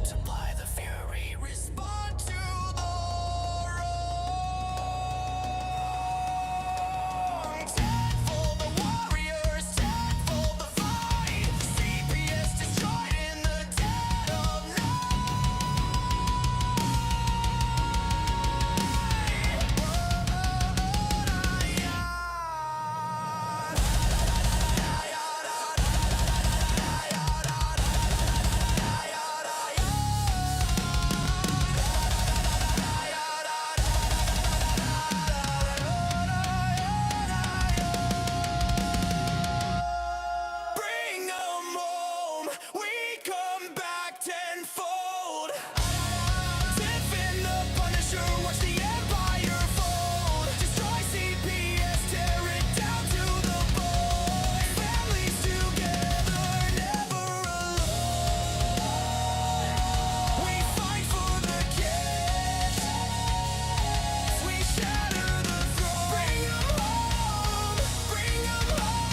Multiply the fury, respond to the wrong. Tenfold the warriors, tenfold the fight. CPS destroyed in the dead of bring 'em home, we come back tenfold. Tiff and the Punisher, watch the empire fold. Destroy CPS, tear it down to the bone. Families together, never alone. We fight for the kids, we shatter the throne. Bring 'em home, bring 'em home.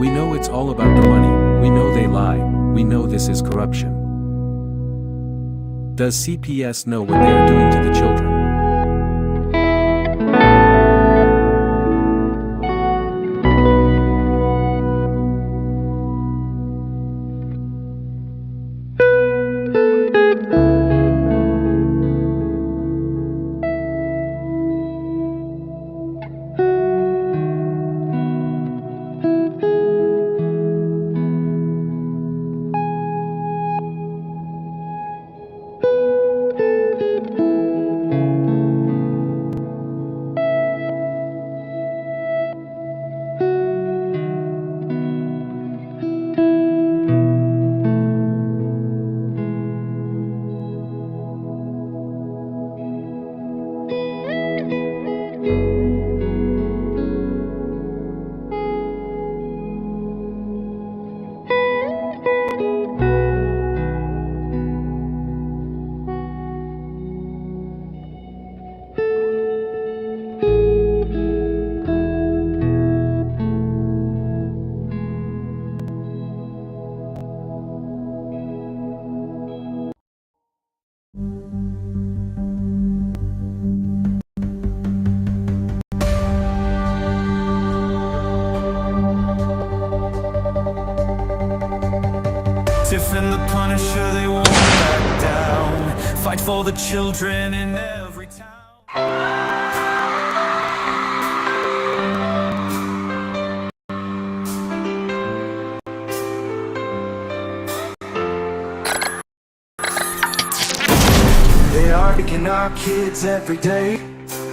We know it's all about the money, we know they lie, we know this is corruption. Does CPS know what they are doing to the children? Tiff and the Punisher, they won't back down. Fight for the children in every town. They are picking our kids every day.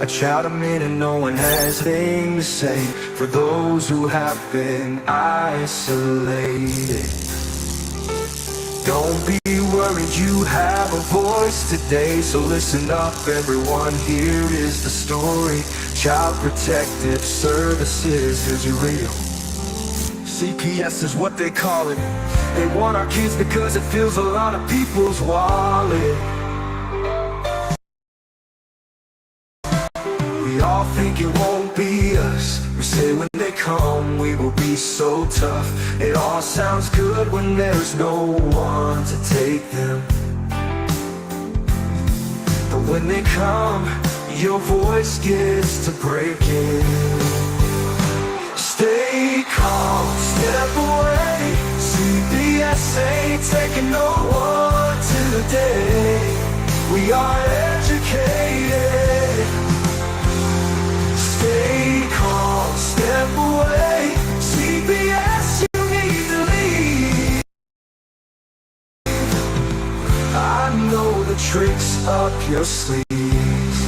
I shout them in and no one has a thing to say. For those who have been isolated, don't be worried, you have a voice today. So listen up everyone, here is the story. Child Protective Services is real. CPS is what they call it. They want our kids because it fills a lot of people's wallet. We all think it won't be us. We say when they come we will be so tough. It all sounds good when there's no one to take them. But when they come, your voice gets to breaking. Stay calm, step away. CPS ain't taking no one today. We are educated. Stay calm, step away. CPS, you need to leave. I know the tricks up your sleeves.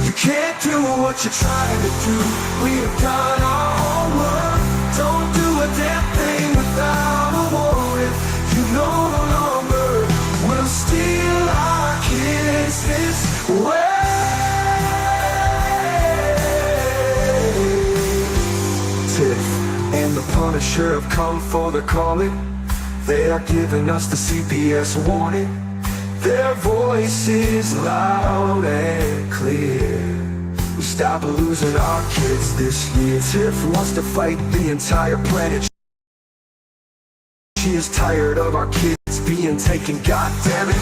You can't do what you're trying to do. We have done our homework. Don't do a damn thing without a warrant. You no longer will steal our kids this way. sure have come for the calling. They are giving us the CPS warning. Their voice is loud and clear. We stop losing our kids this year. Tiff wants to fight the entire planet. She is tired of our kids being taken, goddammit.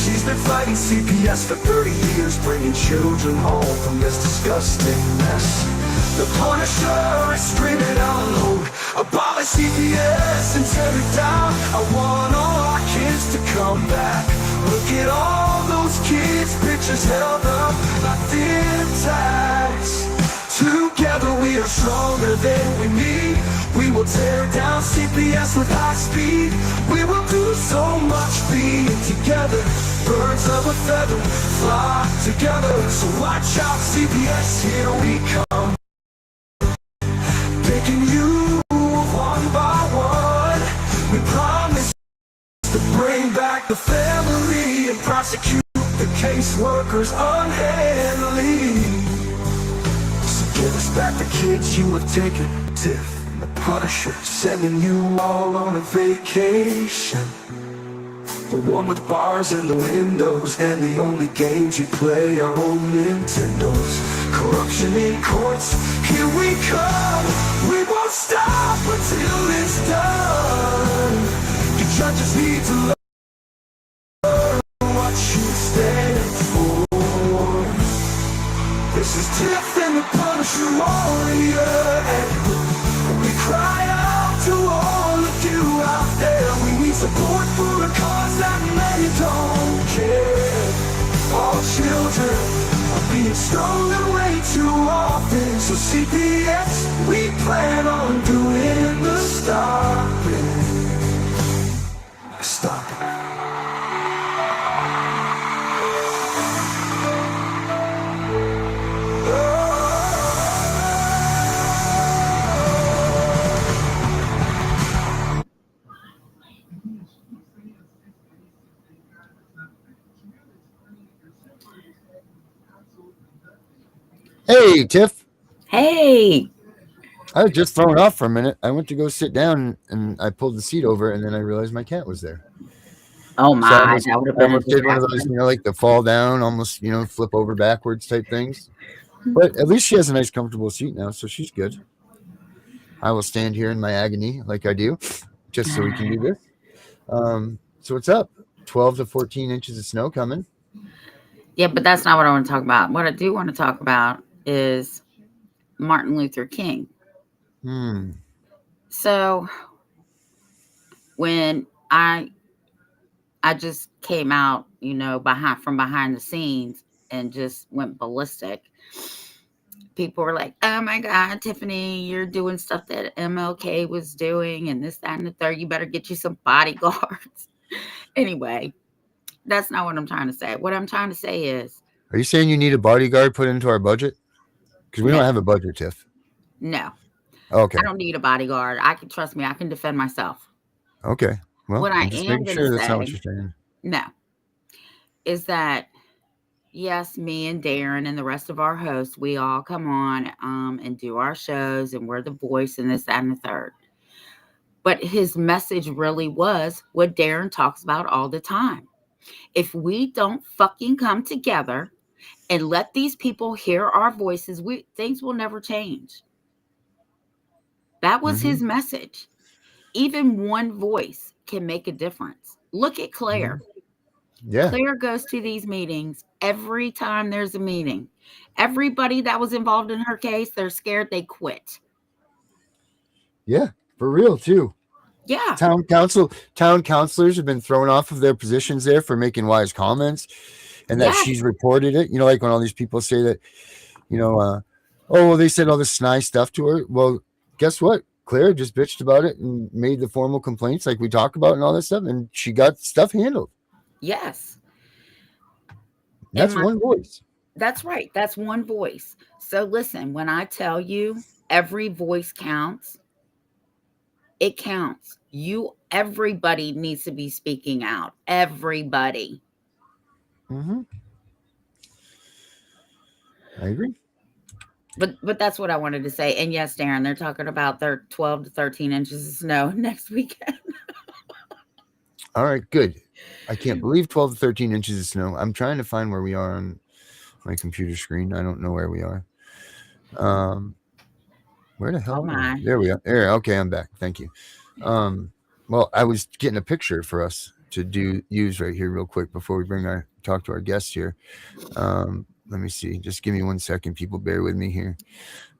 She's been fighting CPS for 30 years, bringing children home from this disgusting mess. The Punisher is screaming out loud, abolish CPS and tear it down. I want all our kids to come back. Look at all those kids' pictures held up like thin tags. Together we are stronger than we need. We will tear down CPS with high speed. We will do so much being together. Birds of a feather flock together. So watch out, CPS, here we come. Picking you one by one. We promise to bring back the family and prosecute the caseworkers unhandily. So give us back the kids you have taken. Tiff and the Punisher sending you all on a vacation. The one with bars in the windows and the only games you play are old Nintendos. Corruption in courts, here we come. We won't stop until it's done. The judges need to learn what you stand for. This is Tiff and the Punisher warrior, and we cry out to all of you out there. We need support for a cause that many don't care. All children are being stolen way too often. So CPS, we plan on doing the stopping. Stopping. Hey, Tiff. Hey. I was just thrown off for a minute. I went to go sit down and I pulled the seat over and then I realized my cat was there. Oh So my, that would have I been a almost did one of those, distraction. like the fall down, almost, flip over backwards type things. But at least she has a nice, comfortable seat now, so she's good. I will stand here in my agony like I do, just so we can do this. So what's up? 12 to 14 inches of snow coming. Yeah, but that's not what I want to talk about. What I do want to talk about is Martin Luther King. So when I just came out, from behind the scenes and just went ballistic. People were like, "Oh my God, Tiffany, you're doing stuff that MLK was doing and this, that, and the third. You better get you some bodyguards." Anyway, that's not what I'm trying to say. What I'm trying to say is, are you saying you need a bodyguard put into our budget? Because we don't have a budget, Tiff. No. Okay. I don't need a bodyguard. I can trust me. I can defend myself. Okay. Well, what I'm just making sure that's not what you're saying. No. Is that, yes, me and Darren and the rest of our hosts, we all come on and do our shows and we're the voice and this, that, and the third. But his message really was what Darren talks about all the time. If we don't fucking come together and let these people hear our voices, things will never change. That was his message. Even one voice can make a difference. Look at Claire. Yeah. Claire goes to these meetings every time there's a meeting. Everybody that was involved in her case, they're scared, they quit. Yeah, for real too. Yeah. Town councilors have been thrown off of their positions there for making wise comments, and that she's reported it. Like when all these people say that, oh, well, they said all this nice stuff to her. Well, guess what? Claire just bitched about it and made the formal complaints like we talk about and all that stuff, and she got stuff handled. Yes. That's one voice. That's right. That's one voice. So listen, when I tell you every voice counts, it counts. Everybody needs to be speaking out. Everybody. I agree. But that's what I wanted to say. And yes, Darren, they're talking about their 12 to 13 inches of snow next weekend. All right, good. I can't believe 12 to 13 inches of snow. I'm trying to find where we are on my computer screen. I don't know where we are. Where the hell Oh are we? my. There we are. There. Okay, I'm back. Thank you. Well, I was getting a picture for us to use right here real quick before we talk to our guests here. Let me see. Just give me 1 second. People, bear with me here.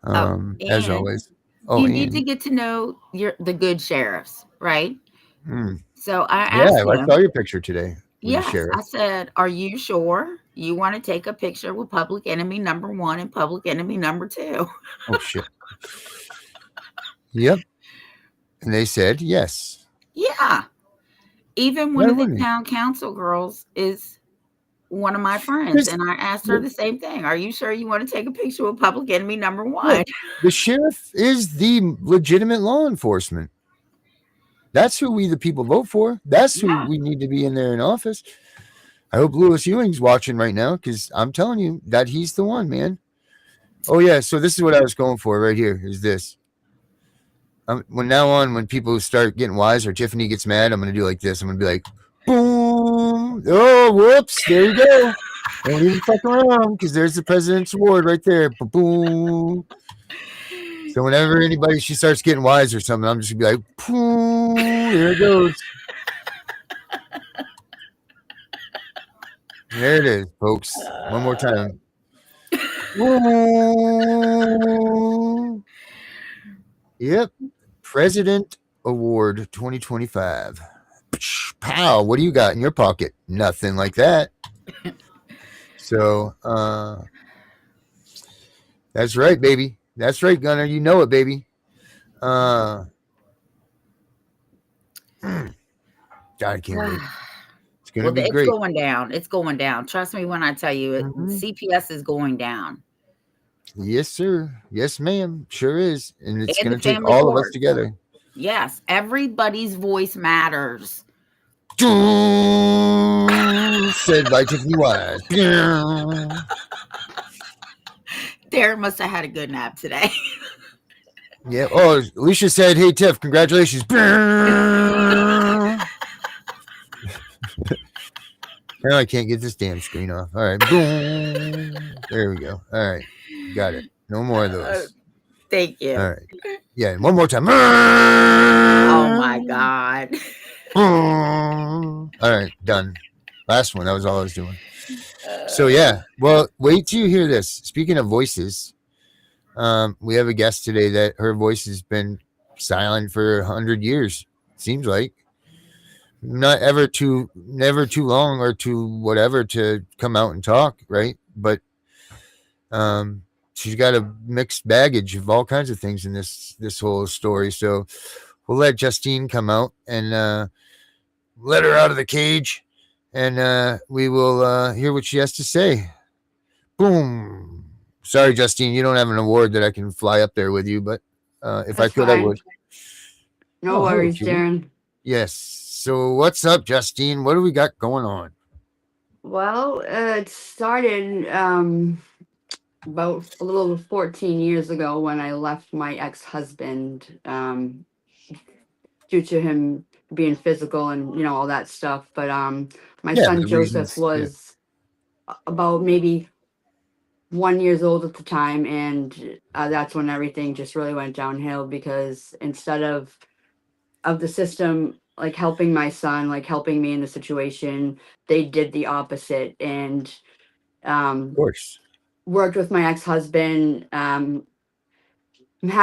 As And always. Oh, you need and to get to know the good sheriffs, right? mm, So I yeah, asked I saw him, your picture today with the yes, sheriff. I said, "Are you sure you want to take a picture with public enemy number 1 and public enemy number 2?" Oh shit. Yep. And they said yes. Yeah. Even one Why of the wouldn't town council girls is one of my friends, he? and I asked her the same thing. Are you sure you want to take a picture with public enemy number 1? Look, the sheriff is the legitimate law enforcement. That's who we, the people, vote for. That's who Yeah. we need to be in there in office. I hope Lewis Ewing's watching right now because I'm telling you that he's the one, man. Oh, yeah. So this is what I was going for right here is this. When now on, when people start getting wise or Tiffany gets mad, I'm going to do like this. I'm going to be like, boom. Oh, whoops. There you go. Don't even fuck around because there's the president's award right there. Boom. So whenever she starts getting wise or something, I'm just gonna be like, "Pooh, there it goes." There it is, folks. One more time. Ooh. Yep. President Award 2025. Pow, what do you got in your pocket? Nothing like that. So, that's right, baby. That's right, Gunner. You know it, baby. God, I can't wait. It's gonna Well, be it's great. going down. It's going down. Trust me when I tell you it. Mhm. CPS is going down. Yes, sir. Yes, ma'am. Sure is. And it's And going the to take family all of us court. together. Yes, everybody's voice matters. Said by Tiffany Wise. Darren must have had a good nap today. Yeah. Oh, Alicia said, "Hey, Tiff, congratulations." Now I can't get this damn screen off. All right. Boom. There we go. All right. Got it. No more of those. Thank you. All right. Yeah. One more time. Oh my God. All right. Done. Last one. That was all I was doing. So yeah. Well, wait till you hear this. Speaking of voices, we have a guest today that her voice has been silent for 100 years. Seems like never too long or too whatever to come out and talk, right? But she's got a mixed baggage of all kinds of things in this whole story. So we'll let Justine come out and let her out of the cage, and we will hear what she has to say. Boom. Sorry, Justine, you don't have an award that I can fly up there with you, but if I That's could, I fine. would. No Oh, hello, worries, cutie. Darren. Yes. So what's up, Justine? What do we got going on? Well, it started about a little over 14 years ago when I left my ex-husband due to him being physical and all that stuff. But my Yeah, son the Joseph reasons. Yeah. was about maybe 1 year old at the time, and that's when everything just really went downhill because instead of the system like helping my son, like helping me in the situation, they did the opposite and Of course. worked with my ex-husband. Had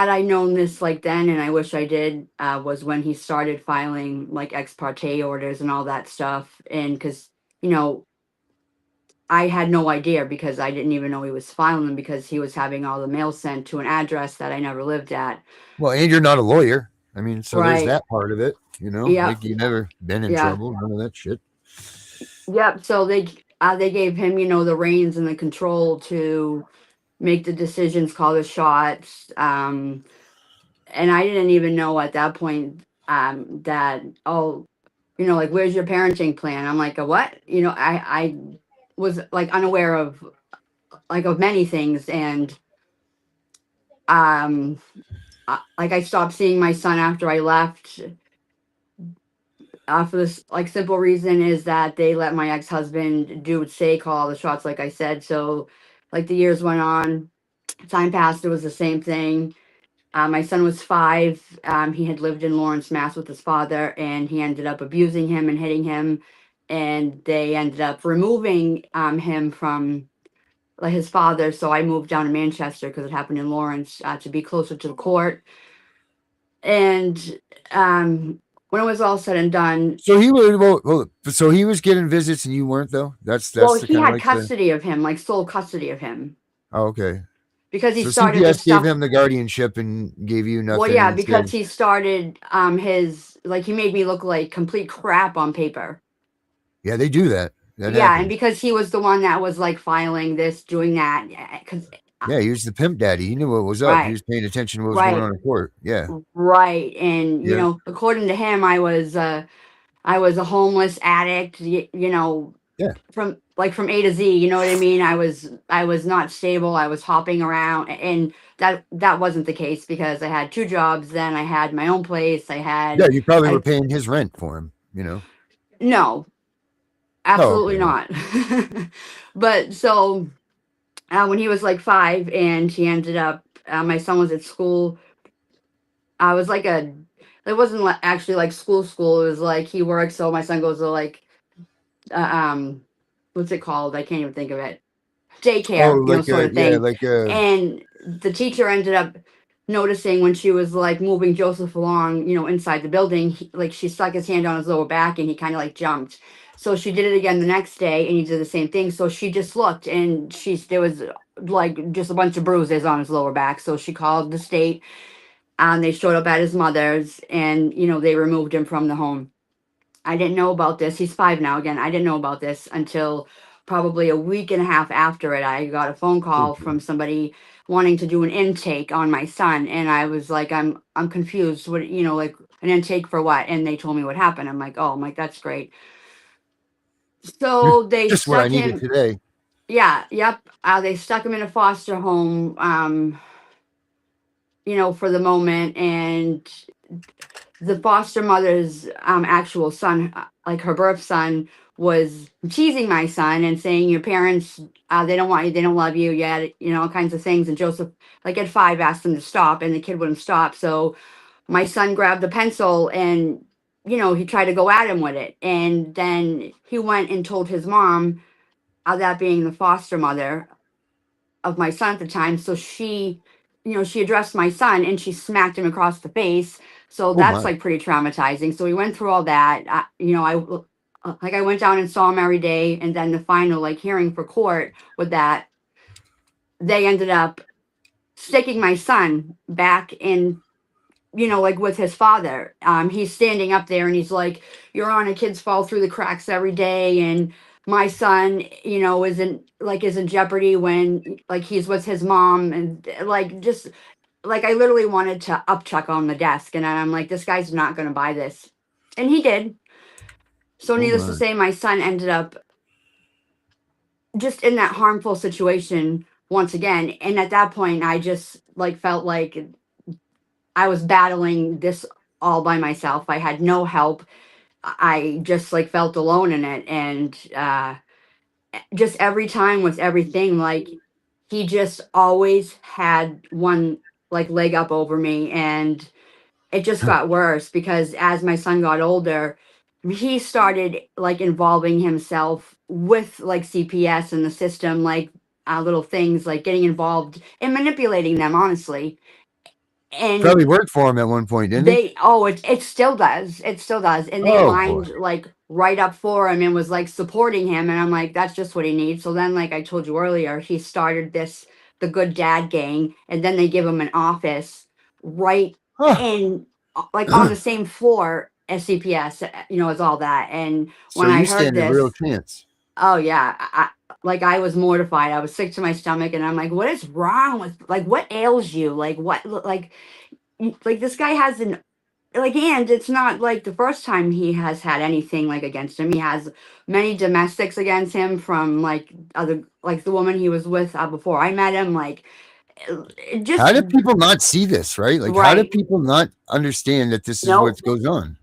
I known this like then, and I wish I did, was when he started filing like ex parte orders and all that stuff. And because you know I had no idea because I didn't even know he was filing them because he was having all the mail sent to an address that I never lived at. Well, and you're not a lawyer. I mean, so there's Right. that part of it, Yeah. like you never been in Yeah. trouble, none of that shit. Yep. So they gave him, the reins and the control to make the decisions, call the shots. And I didn't even know at that point that like where's your parenting plan? I'm like, a what? I was like unaware of many things, and Um, like I stopped seeing my son after I left. For this like simple reason is that they let my ex-husband call all the shots, like I said. So, like the years went on, time passed. It was the same thing. My son was 5. He had lived in Lawrence, Mass, with his father, and he ended up abusing him and hitting him. And they ended up removing him from like his father. So I moved down to Manchester because it happened in Lawrence to be closer to the court. And when it was all said and done, So he was so he was getting visits and you weren't though. That's well, the he kind of had like the custody of him, like sole custody of him, oh, okay. because he So started the CPS gave stuff. him the guardianship and gave you Well, nothing yeah, and because said, he started his like he made me look like complete crap on paper. yeah, they do that. That Yeah, and happens. because he was the one that was like filing this, doing that, because Yeah, he was the pimp daddy. He knew what was up. He right, was paying attention to what was going right, on in court. Yeah. right, and Yeah. according to him, I was a homeless addict. Yeah. From A to Z. You know what I mean? I was not stable. I was hopping around, and that wasn't the case because I had 2 jobs. Then I had my own place. Yeah, you probably were I paying his rent for him, you know. no, Oh, okay. absolutely Well, not. But so when he was like 5, and he ended up, my son was at school. I was like a, it wasn't actually like school. It was like he works, so my son goes to like, uh, what's it called? I can't even think of it. oh, Daycare, like sort of yeah, thing. like And the teacher ended up noticing when she was like moving Joseph along, inside the building, like she stuck his hand on his lower back and he kind of like jumped. So she did it again the next day and he did the same thing. So she just looked and there was like just a bunch of bruises on his lower back. So she called the state and they showed up at his mother's and, they removed him from the home. I didn't know about this. He's 5 now. Again, I didn't know about this until probably a week and a half after it. I got a phone call okay. from somebody wanting to do an intake on my son, and I was like, I'm confused. What, like an intake for what? And they told me what happened. I'm like, that's great. So they Just what I stuck needed him. today. Yeah, yep. They stuck him in a foster home. For the moment, and the foster mother's actual son, like her birth son, was teasing my son and saying, "Your parents, they don't want you, they don't love you yet," all kinds of things. And Joseph, like at 5, asked him to stop, and the kid wouldn't stop. So my son grabbed a pencil and, he tried to go at him with it. And then he went and told his mom, that being the foster mother of my son at the time. So she addressed my son and she smacked him across the face. So Oh that's my. like pretty traumatizing. So we went through all that. I went down and saw him every day. And then the final like hearing for court with that, they ended up sticking my son back in, like with his father. He's standing up there and he's like, "Your Honor, kids fall through the cracks every day, and my son, is in jeopardy when like he's with his mom." And like just like I literally wanted to upchuck on the desk, and I'm like, this guy's not going to buy this, and he did. So Oh needless to my. say, my son ended up just in that harmful situation once again. And at that point, I just like felt like I was battling this all by myself. I had no help. I just like felt alone in it. And just every time with everything, like he just always had one like leg up over me. And it just got worse because as my son got older, he started like involving himself with like CPS and the system, like little things like getting involved and manipulating them, honestly. Probably And worked for him at one point, didn't he? it still does, and they Oh boy. lined like right up for him and was like supporting him, and I'm like, that's just what he needs. So then, like I told you earlier, he started this the good dad gang, and then they give him an office right Huh. in like on the same floor as CPS, as all that. And So when I you heard stand a real this, chance. oh yeah, like I was mortified. I was sick to my stomach, and I'm like, what is wrong with, like, what ails you, like what, like this guy has an, like, and it's not like the first time he has had anything like against him. He has many domestics against him from like other, like the woman he was with before I met him. Like just How do people not see this, right? Like, how do right. people not understand that this is No, what goes on?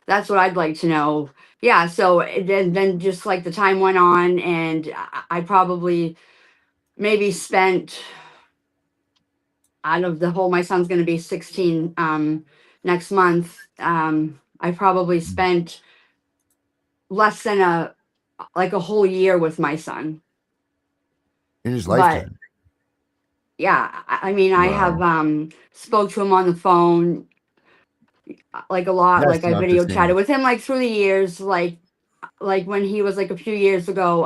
that's what I'd like to know. Yeah. So then just like the time went on, and I probably maybe spent out of the whole. My son's going to be 16 next month. I probably spent less than a whole year with my son. In his But lifetime. yeah, I mean, I have Wow. spoke to him on the phone like a lot. Like That's I not the video chatted same. with him like through the years, like when he was like a few years ago.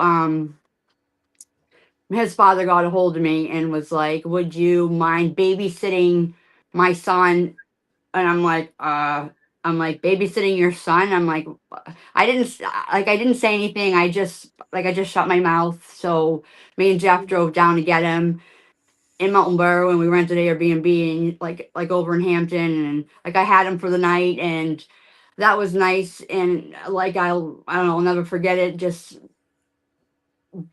His father got a hold of me and was like, "Would you mind babysitting my son?" And I'm like, babysitting your son. I'm like, I didn't I didn't say anything. I just shut my mouth. So me and Jeff drove down to get him in Mountain Borough, and we rented Airbnb and like over in Hampton, and like I had him for the night, and that was nice. And like I don't know, I'll never forget it. Just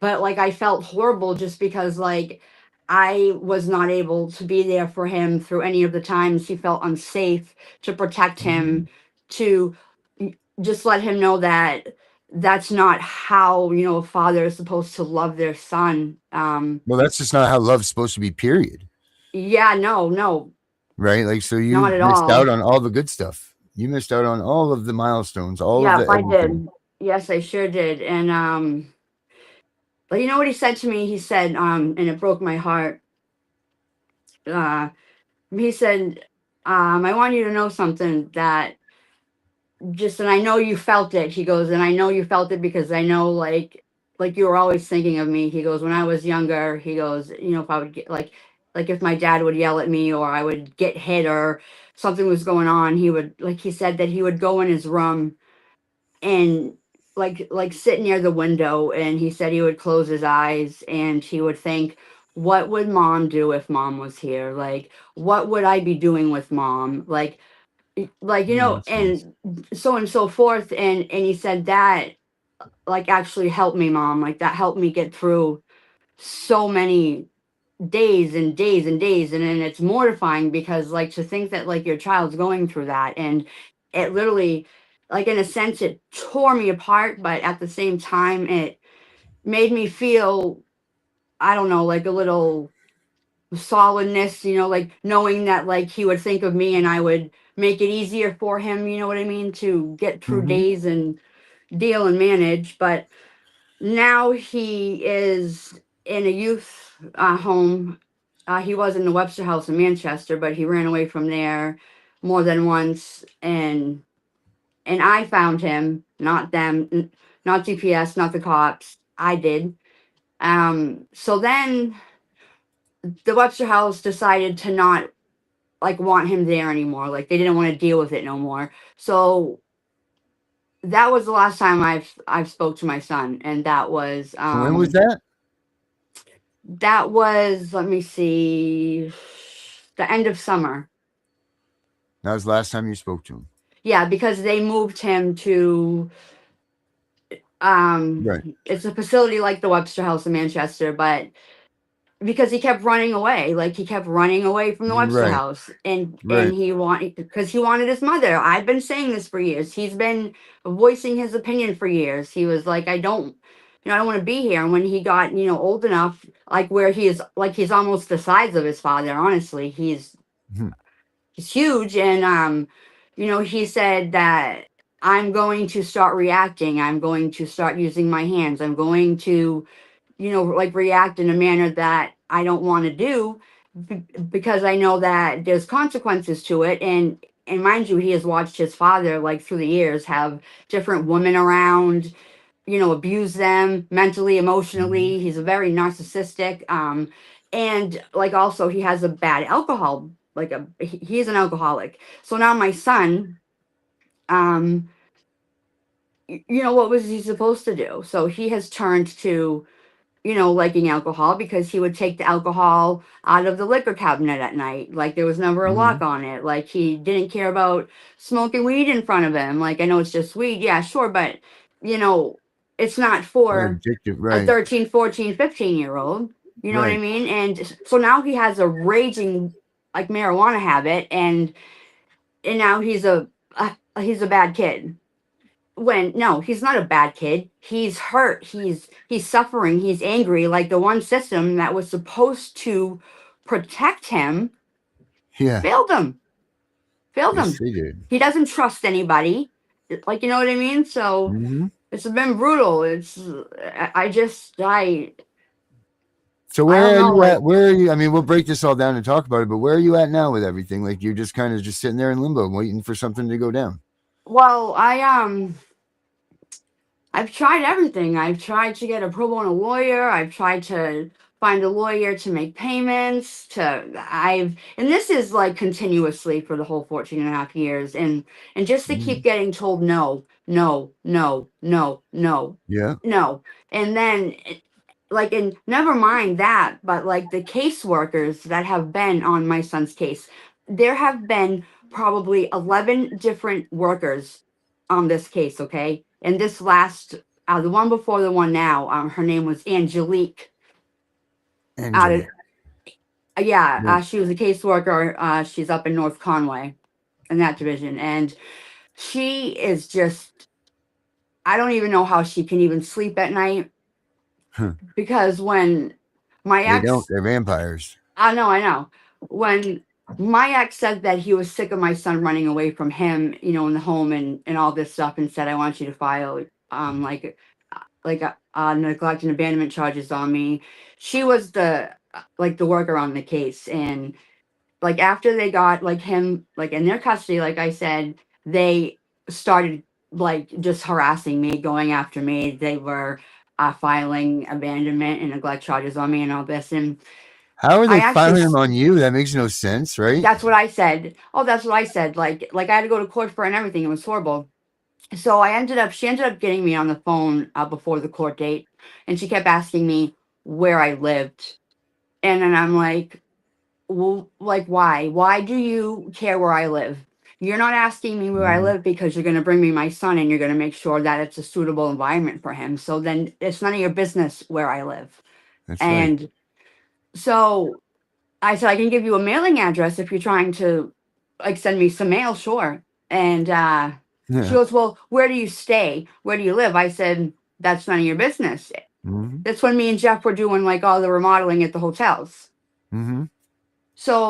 but like I felt horrible just because like I was not able to be there for him through any of the times he felt unsafe, to protect Mhm. him, to just let him know that that's not how, a father is supposed to love their son. Well, that's just not how love's supposed to be, period. Yeah, no, no, Right? Like, so not you at missed out all. on all the good stuff. You missed out on all of the milestones, all of Yeah, the I everything. did. Yes, I sure did. And but you know what he said to me? He said, and it broke my heart. Uh, he said, I want you to know something, that just, and I know you felt it. He goes, and I know you felt it because I know like you were always thinking of me. He goes, when I was younger, he goes, if I would get like if my dad would yell at me, or I would get hit, or something was going on, he would, like he said, that he would go in his room and like sit near the window, and he said he would close his eyes and he would think, what would mom do if mom was here? Like, what would I be doing with mom? Oh, that's nice. And so forth. And he said that like actually helped me, mom, like that helped me get through so many days and days and days. And then it's mortifying because like to think that like your child's going through that, and it literally, like in a sense, it tore me apart, but at the same time it made me feel, I don't know, like a little solidness, like knowing that like he would think of me and I would make it easier for him, you know what I mean, to get through Hmm. days and deal and manage. But now he is in a youth home. He was in the Webster House in Manchester, but he ran away from there more than once. And I found him, not them, not GPS, not the cops. I did. So then the Webster House decided to not like want him there anymore. Like they didn't want to deal with it no more. So that was the last time I've spoke to my son, and So when was that? that was, let me see, the end of summer. That was the last time you spoke to him. Yeah, because they moved him to Right. it's a facility like the Webster House in Manchester, but because he kept running away, like he kept running away from the Webster Right. House, and Right. he wanted, because he wanted his mother. I've been saying this for years. He's been voicing his opinion for years. He was like, I don't want to be here. And when he got, old enough, like where he is, like he's almost the size of his father. Honestly, Mhm. he's huge. And he said that I'm going to start reacting. I'm going to start using my hands. I'm going to, like react in a manner that I don't want to do, because I know that there's consequences to it. And mind you, he has watched his father like through the years have different women around, abuse them mentally, Mhm. emotionally. He's a very narcissistic. And like also he has a bad alcohol, like he's an alcoholic. So now my son, um, what was he supposed to do? So he has turned to, liking alcohol, because he would take the alcohol out of the liquor cabinet at night. Like there was never a lock Mhm. on it. Like he didn't care about smoking weed in front of him. Like I know it's just weed. Yeah, sure. But, you know, it's not Right. for Addictive. a Right. 13, 14, 15-year-old. You know what I Right. mean? And so now he has a raging like marijuana habit, and now he's a bad kid. When no, he's not a bad kid. He's hurt. He's suffering. He's angry. Like the one system that was supposed to protect him Yeah. failed him. Failed Yes, him. they did. He doesn't trust anybody. Like, you know what I mean? So Hmm. it's been brutal. It's I So I don't where are know. you at? Like, Where are you? I mean, we'll break this all down and talk about it, but where are you at now with everything? Like you're just kind of just sitting there in limbo, waiting for something to go down. well, I've tried everything. I've tried to get a pro bono lawyer. I've tried to find a lawyer to make payments and this is like continuously for the whole 14 and a half years. And just to keep Mhm. getting told no, no, no, no, no, Yeah. no. And then like, and never mind that, but like the caseworkers that have been on my son's case, there have been probably 11 different workers on this case, okay? And this last, the one before the one now, her name was Angelique. Out of Angela. yeah, Yeah. she was a caseworker. She's up in North Conway in that division, and she is just, I don't even know how she can even sleep at night Huh. because when my They don't. ex, They're vampires. I know, when my ex said that he was sick of my son running away from him, you know, in the home and all this stuff, and said, I want you to file neglect and abandonment charges on me. She was the worker on the case, and like after they got like him like in their custody, like I said, they started like just harassing me, going after me. They were filing abandonment and neglect charges on me and all this, and How are I they actually filing them on you? That makes no sense, right? that's what I said. Oh, that's what I said. Like I had to go to court for it and everything. It was horrible. So she ended up getting me on the phone before the court date, and she kept asking me where I lived. And then I'm like, well, like, why? Why do you care where I live? You're not asking me where I Mhm. live because you're going to bring me my son and you're going to make sure that it's a suitable environment for him. So then it's none of your business where I live. That's right. And so I said, I can give you a mailing address if you're trying to like send me some mail, sure. And she Yeah. goes, well, where do you stay? Where do you live? I said, that's none of your business. Hmm. That's when me and Jeff were doing like all the remodeling at the hotels. Hmm.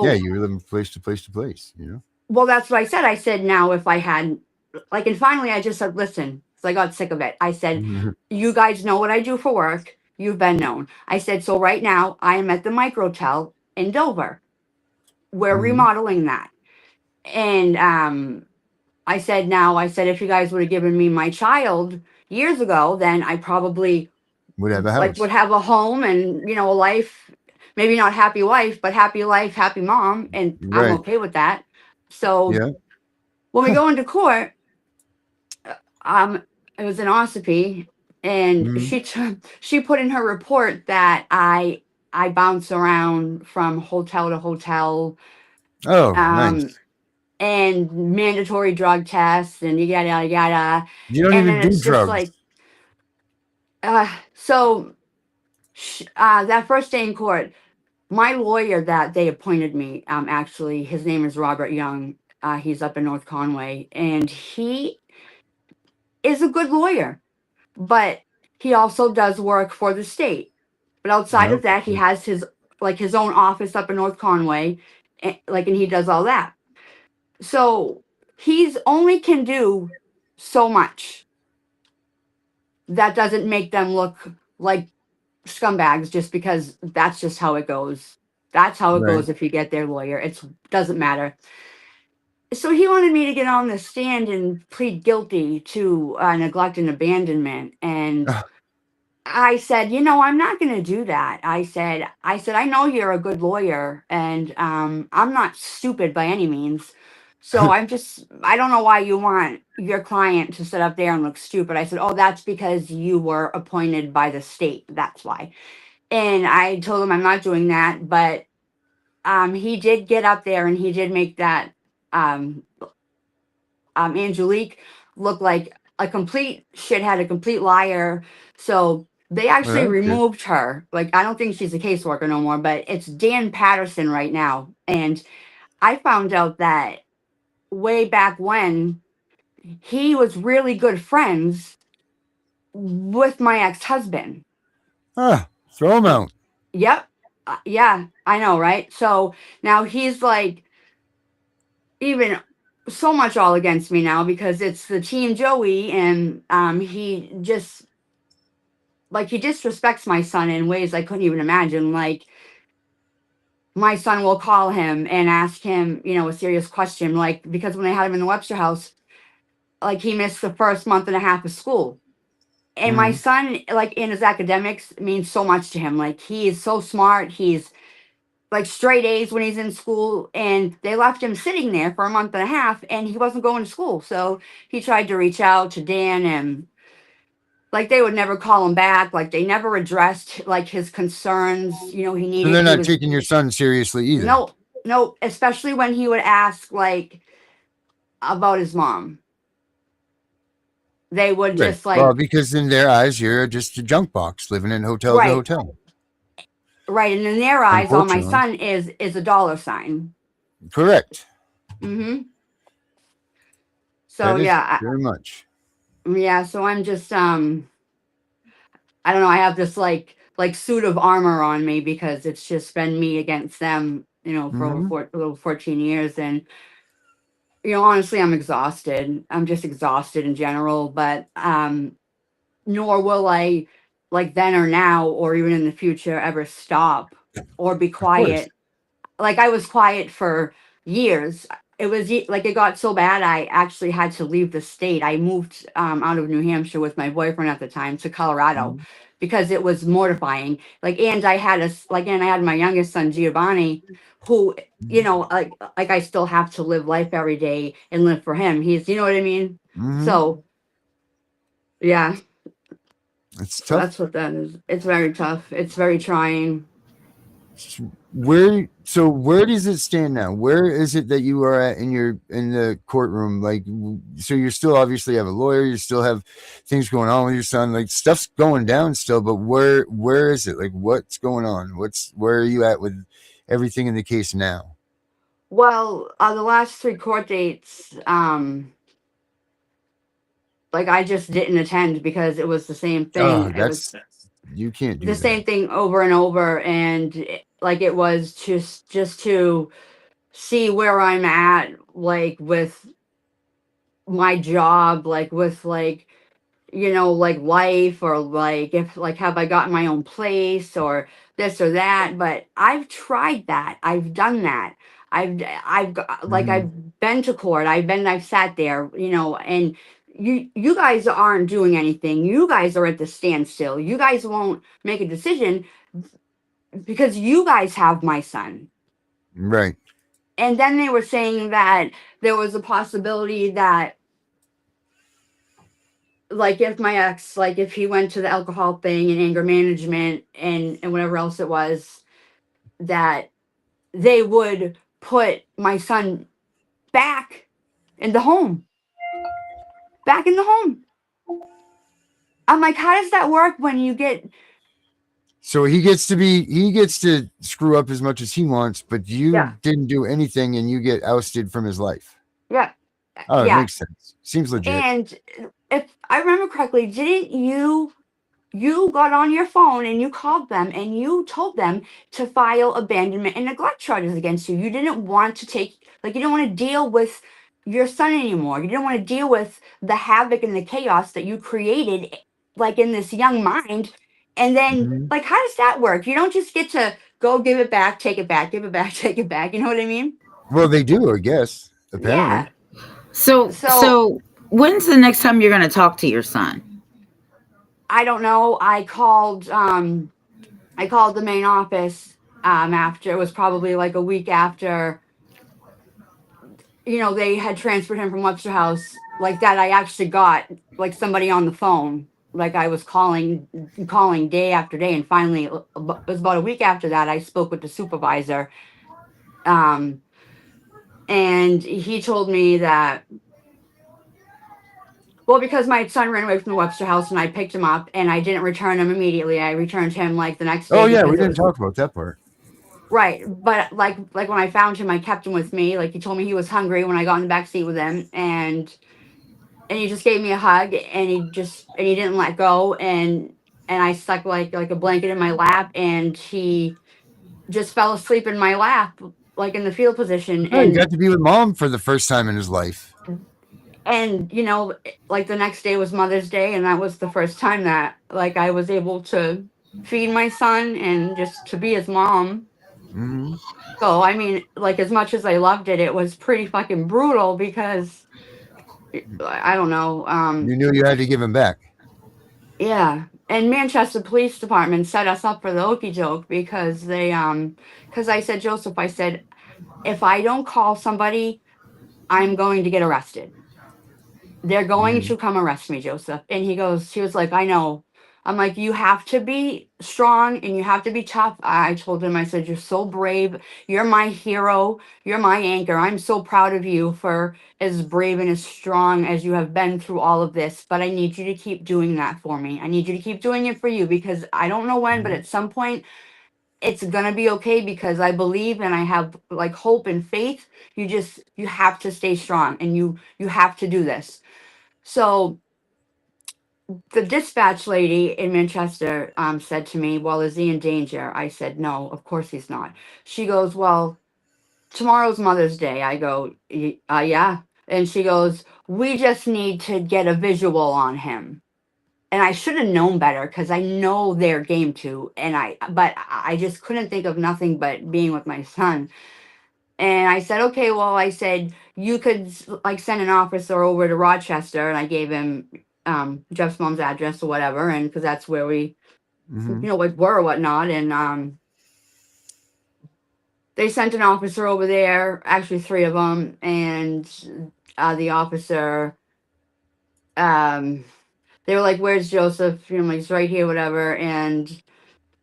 Yeah, So, you were living from place to place to place. You know. well, that's what I said. I said, now if I had, like, and finally I just said, listen, so I got sick of it. I said, Mhm. you guys know what I do for work. You've been known. I said, so right now I am at the Microtel in Dover. We're Mhm. remodeling that. And I said, if you guys would have given me my child years ago, then I probably Would have a like house. would have a home and, you know, a life, maybe not happy wife, but happy life, happy mom. And I'm Right. okay with that. So Yeah. when we go into court, um, it was an Ossipee, and Mhm. she put in her report that I bounce around from hotel to hotel, Oh, um, nice. and mandatory drug tests and yada yada yada. You don't And even then do it's just drugs. like, so that first day in court, my lawyer that they appointed me, actually, his name is Robert Young. He's up in North Conway, and he is a good lawyer, but he also does work for the state. But outside No. of that, he has his own office up in North Conway, and he does all that. So he's only can do so much. That doesn't make them look like scumbags just because that's just how it goes. That's how it Right. goes if you get their lawyer. It doesn't matter. So he wanted me to get on the stand and plead guilty to neglect and abandonment. And Ah, I said, you know, I'm not going to do that. I said, I know you're a good lawyer, and I'm not stupid by any means. So I don't know why you want your client to sit up there and look stupid. I said, oh, that's because you were appointed by the state. That's why. And I told him I'm not doing that, but he did get up there and he did make that um, Angelique look like a complete shithead, a complete liar. So They actually Well, that's good. removed her. Like, I don't think she's a caseworker no more, but it's Dan Patterson right now. And I found out that way back when he was really good friends with my ex-husband. Ah, throw him out. Yep. Yeah, I know, right? So now he's like even so much all against me now because it's the team Joey, and he just like he disrespects my son in ways I couldn't even imagine. Like, my son will call him and ask him, a serious question, like, because when I had him in the Webster house, like, he missed the first month and a half of school. And my Mhm. son, like, in his academics means so much to him. Like, he is so smart. He's like straight A's when he's in school, and they left him sitting there for a month and a half and he wasn't going to school. So he tried to reach out to Dan, and like they would never call him back. Like, they never addressed like his concerns. So they're He not was taking your son seriously either. no, no, especially when he would ask like about his mom. They would Right. just like, Well, because in their eyes, you're just a junk box living in hotel to right, hotel. right. And in their eyes, all my Unfortunately. son is a dollar sign. Correct. Mm-hmm. So That is yeah, very much. yeah. So I'm just I don't know. I have this like suit of armor on me because it's just been me against them, for over Hmm. a little 14 years. And honestly, I'm exhausted. I'm just exhausted in general. But nor will I, like then or now or even in the future, ever stop or be Of course. quiet. Like, I was quiet for years. Like, it got so bad I actually had to leave the state. I moved out of New Hampshire with my boyfriend at the time to Colorado Mhm. because it was mortifying. Like, and I had my youngest son Giovanni, who, like I still have to live life every day and live for him. He's, you know what I mean? Mhm. So yeah, It's so that's tough. what that is. It's very tough. It's very trying. Where does it stand now? Where is it that you are at in the courtroom? Like, so you still obviously have a lawyer, you still have things going on with your son, like stuff's going down still, but where is it? Like, what's going on? Where are you at with everything in the case now? Well, the last three court dates, like, I just didn't attend because it was the same thing. Oh, It was that's you can't the do that. same thing over and over, and like, it was just to see where I'm at, like with my job, like with like like life, or like if like have I gotten my own place or this or that. But I've tried that. I've done that. Mhm. I've been to court. I've sat there, and you guys aren't doing anything. You guys are at the standstill. You guys won't make a decision because you guys have my son. Right. And then they were saying that there was a possibility that, like, if my ex, like if he went to the alcohol thing and anger management and whatever else it was, that they would put my son back in the home, back in the home. I'm like, how does that work when you get? So he gets to screw up as much as he wants, but Yeah, you didn't do anything and you get ousted from his life. yeah, Oh, it yeah. makes sense. Seems legit. And if I remember correctly, didn't you got on your phone and you called them and you told them to file abandonment and neglect charges against you? You didn't want to you didn't want to deal with your son anymore. You didn't want to deal with the havoc and the chaos that you created, like, in this young mind. And then, Mhm. like, how does that work? You don't just get to go give it back, take it back, give it back, take it back. You know what I mean? Well, they do, I guess. Yeah. Apparently. So, So so when's the next time you're going to talk to your son? I don't know. I called the main office after. It was probably like a week after, they had transferred him from Webster House, like that. I actually got like somebody on the phone. Like, I was calling day after day, and finally it was about a week after that I spoke with the supervisor. Um and he told me that Well, because my son ran away from the Webster house and I picked him up and I didn't return him immediately. I returned him like the next Oh day yeah, we because it didn't was talk about that part. right. But like when I found him, I kept him with me. Like he told me he was hungry when I got in the back seat with him, and he just gave me a hug and he didn't let go, and I stuck like a blanket in my lap, and he just fell asleep in my lap like in the fetal position, Oh, he got to be with mom for the first time in his life. and like the next day was Mother's Day, and that was the first time that like I was able to feed my son and just to be his mom. Hmm. So I mean, like as much as I loved it, it was pretty fucking brutal because I don't know. You knew you had to give him back. Yeah, and Manchester Police Department set us up for the okey joke because because I said, Joseph, I said, if I don't call somebody, I'm going to get arrested. They're going Hmm. to come arrest me, Joseph. And he was like, I know. I'm like, you have to be strong and you have to be tough. I told him, I said, you're so brave. You're my hero. You're my anchor. I'm so proud of you for as brave and as strong as you have been through all of this. But I need you to keep doing that for me. I need you to keep doing it for you because I don't know when, but at some point it's going to be okay because I believe and I have like hope and faith. You have to stay strong and you have to do this. So the dispatch lady in Manchester said to me, well, is he in danger? I said, no, of course he's not. She goes, well, tomorrow's Mother's Day. I go, yeah. And she goes, we just need to get a visual on him. And I should have known better because I know their game too. But I just couldn't think of nothing but being with my son. And I said, okay, well, I said, you could like send an officer over to Rochester. And I gave him Jeff's mom's address or whatever. And because that's where we, Hmm. like were or whatnot. And they sent an officer over there, actually three of them. And the officer, um, they were like, where's Joseph? Like, he's right here, whatever. And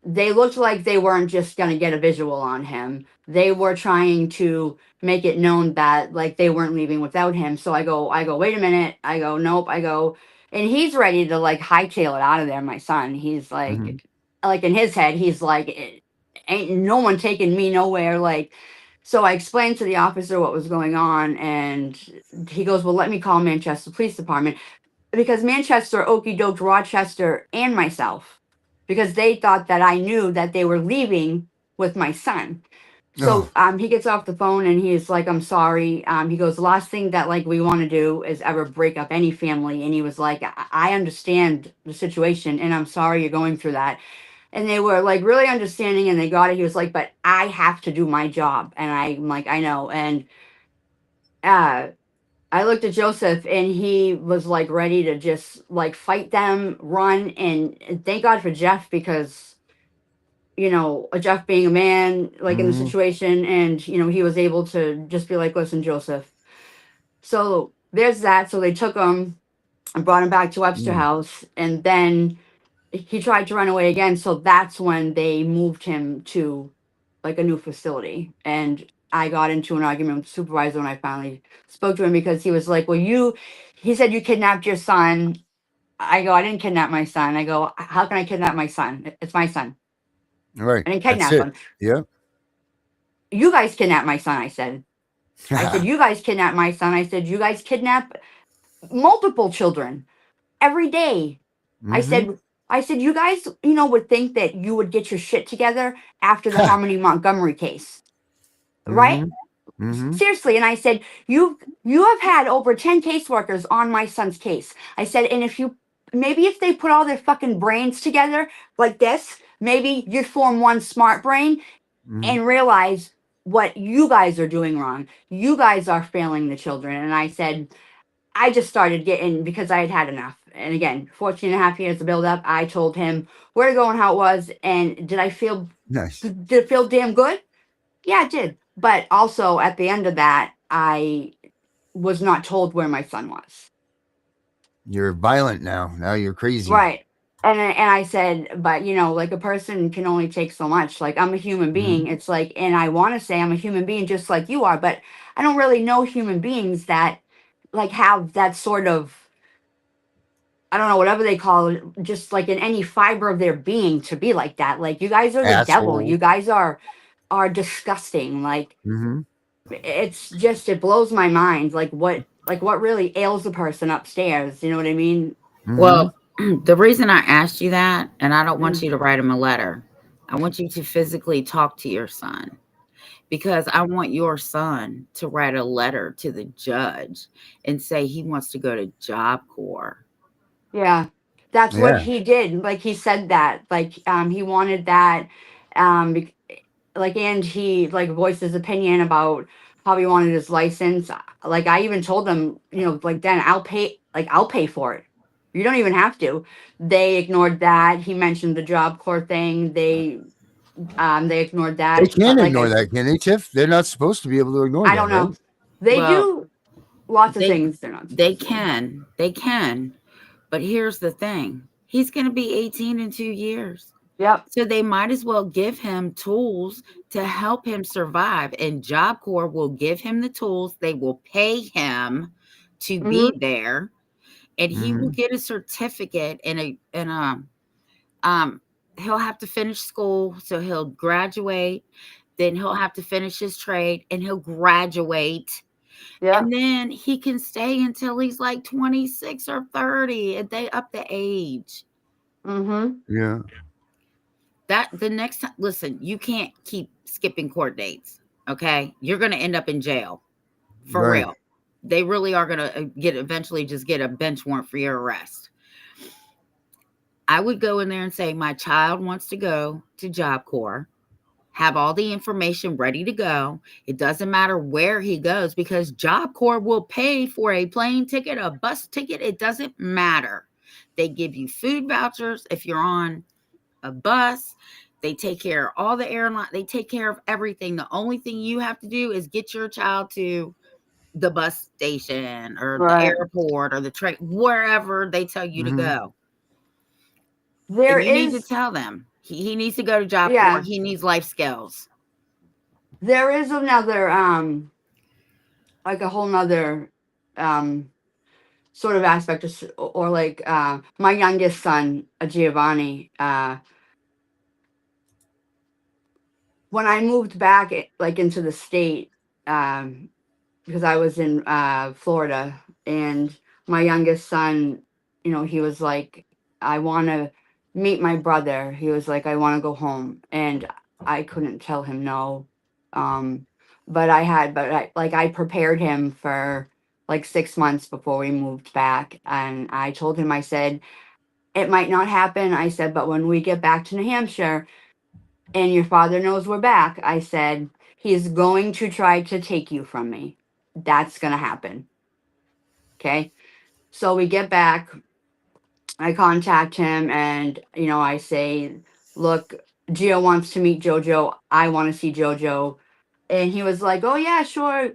they looked like they weren't just going to get a visual on him. They were trying to make it known that like they weren't leaving without him. So I go, wait a minute. I go, nope. I go, and he's ready to like hightail it out of there. My son, he's Hmm. like in his head, he's like, ain't no one taking me nowhere. Like, so I explained to the officer what was going on, and he goes, well, let me call Manchester Police Department because Manchester okey doked Rochester and myself because they thought that I knew that they were leaving with my son. Oh. So he gets off the phone and he's like, I'm sorry. He goes, the last thing that like we want to do is ever break up any family. And he was like, I understand the situation and I'm sorry you're going through that. And they were like really understanding and they got it. He was like, but I have to do my job. And I'm like, I know. And uh I looked at Joseph and he was like ready to just like fight them, run. And thank God for Jeff because, Jeff being a man, like in the Hmm. situation, and, he was able to just be like, listen, Joseph. So there's that. So they took him and brought him back to Webster Mm. House. And then he tried to run away again. So that's when they moved him to like a new facility. And I got into an argument with the supervisor when I finally spoke to him because he was like, well, he said you kidnapped your son. I go, I didn't kidnap my son. I go, how can I kidnap my son? It's my son. Right. I didn't That's kidnap it. him. Yeah. You guys kidnapped my son. I said, you guys kidnapped my son. I said, you guys kidnap multiple children every day. I Hmm. said, you guys, would think that you would get your shit together after the Harmony Montgomery case, right? Hmm. Hmm. Seriously. And I said, you have had over 10 caseworkers on my son's case. I said, and maybe if they put all their fucking brains together like this, maybe you'd form one smart brain Hmm. and realize what you guys are doing wrong. You guys are failing the children. And I said, I just started getting because I had had enough. And again, 14 and a half years to build up. I told him where to go and how it was. And Nice. did it feel damn good? Yeah, it did. But also at the end of that, I was not told where my son was. You're violent now. Now you're crazy. Right. And I said, but like a person can only take so much. Like I'm a human being. Hmm. It's like, and I want to say I'm a human being just like you are, but I don't really know human beings that like have that sort of I don't know, whatever they call it, just like in any fiber of their being to be like that. Like, you guys are the devil. Asshole. You guys are disgusting. Like, Mm-hmm. it's just, it blows my mind. Like what really ails the person upstairs? You know what I mean? Mm-hmm. Well, the reason I asked you that, and I don't want Mm. you to write him a letter, I want you to physically talk to your son, because I want your son to write a letter to the judge and say he wants to go to Job Corps. Yeah, that's what Yeah. he did. Like, he said that, like, he wanted that, bec- like, and he like voiced his opinion about how he wanted his license. Like, I even told him, like, then I'll pay for it. You don't even have to. They ignored that. He mentioned the Job Corps thing. They ignored They that. But can't like I ignore said, that, can they, Tiff? They're not supposed to be able to ignore I that, don't right? know. They Well, do lots of they things they're not they supposed to. can. They can. But here's the thing. He's going to be 18 in 2 years. Yep. So they might as well give him tools to help him survive, and Job Corps will give him the tools. They will pay him to Hmm. be there, and he will Mm-hmm. get a certificate um he'll have to finish school, so he'll graduate, then he'll have to finish his trade and he'll graduate, Yep. and then he can stay until he's like 26 or 30 and they up the age. Hmm. Yeah. That the next time, listen, you can't keep skipping court dates. Okay, you're going to end up in jail for Right. real. They really are going to get eventually just get a bench warrant for your arrest. I would go in there and say my child wants to go to Job Corps, have all the information ready to go. It doesn't matter where he goes because Job Corps will pay for a plane ticket, a bus ticket. It doesn't matter. They give you food vouchers if you're on a bus. They take care of all the airline. They take care of everything. The only thing you have to do is get your child to the bus station or the Right. airport or the train, wherever they tell you to Mm-hmm. go. There And you need to is, tell them he needs to go to Job Corps. yeah, He needs life skills. there is another, like a whole nother, um, sort of aspect of, or like, my youngest son, Giovanni, when I moved back, like, into the state, um, because I was in Florida, and my youngest son, he was like, I want to meet my brother. He was like, I want to go home, and I couldn't tell him no. Um, but I prepared him for like 6 months before we moved back, and I told him, I said, it might not happen. I said, but when we get back to New Hampshire and your father knows we're back, I said, he's going to try to take you from me. That's going to happen. Okay. So we get back. I contact him and, I say, look, Gio wants to meet JoJo. I want to see JoJo. And he was like, oh, yeah, sure.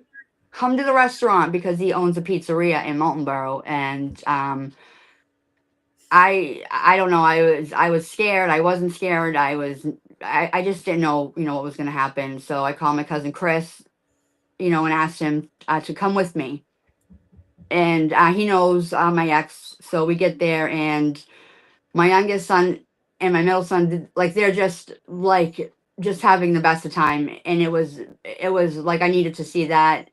Come to the restaurant, because he owns a pizzeria in Moultonboro. And I don't know. I was scared. I wasn't scared. I just didn't know, what was going to happen. So I called my cousin Chris, and asked him to come with me. And he knows my ex. So we get there, and my youngest son and my middle son, like, they're just having the best of time. And it was like, I needed to see that.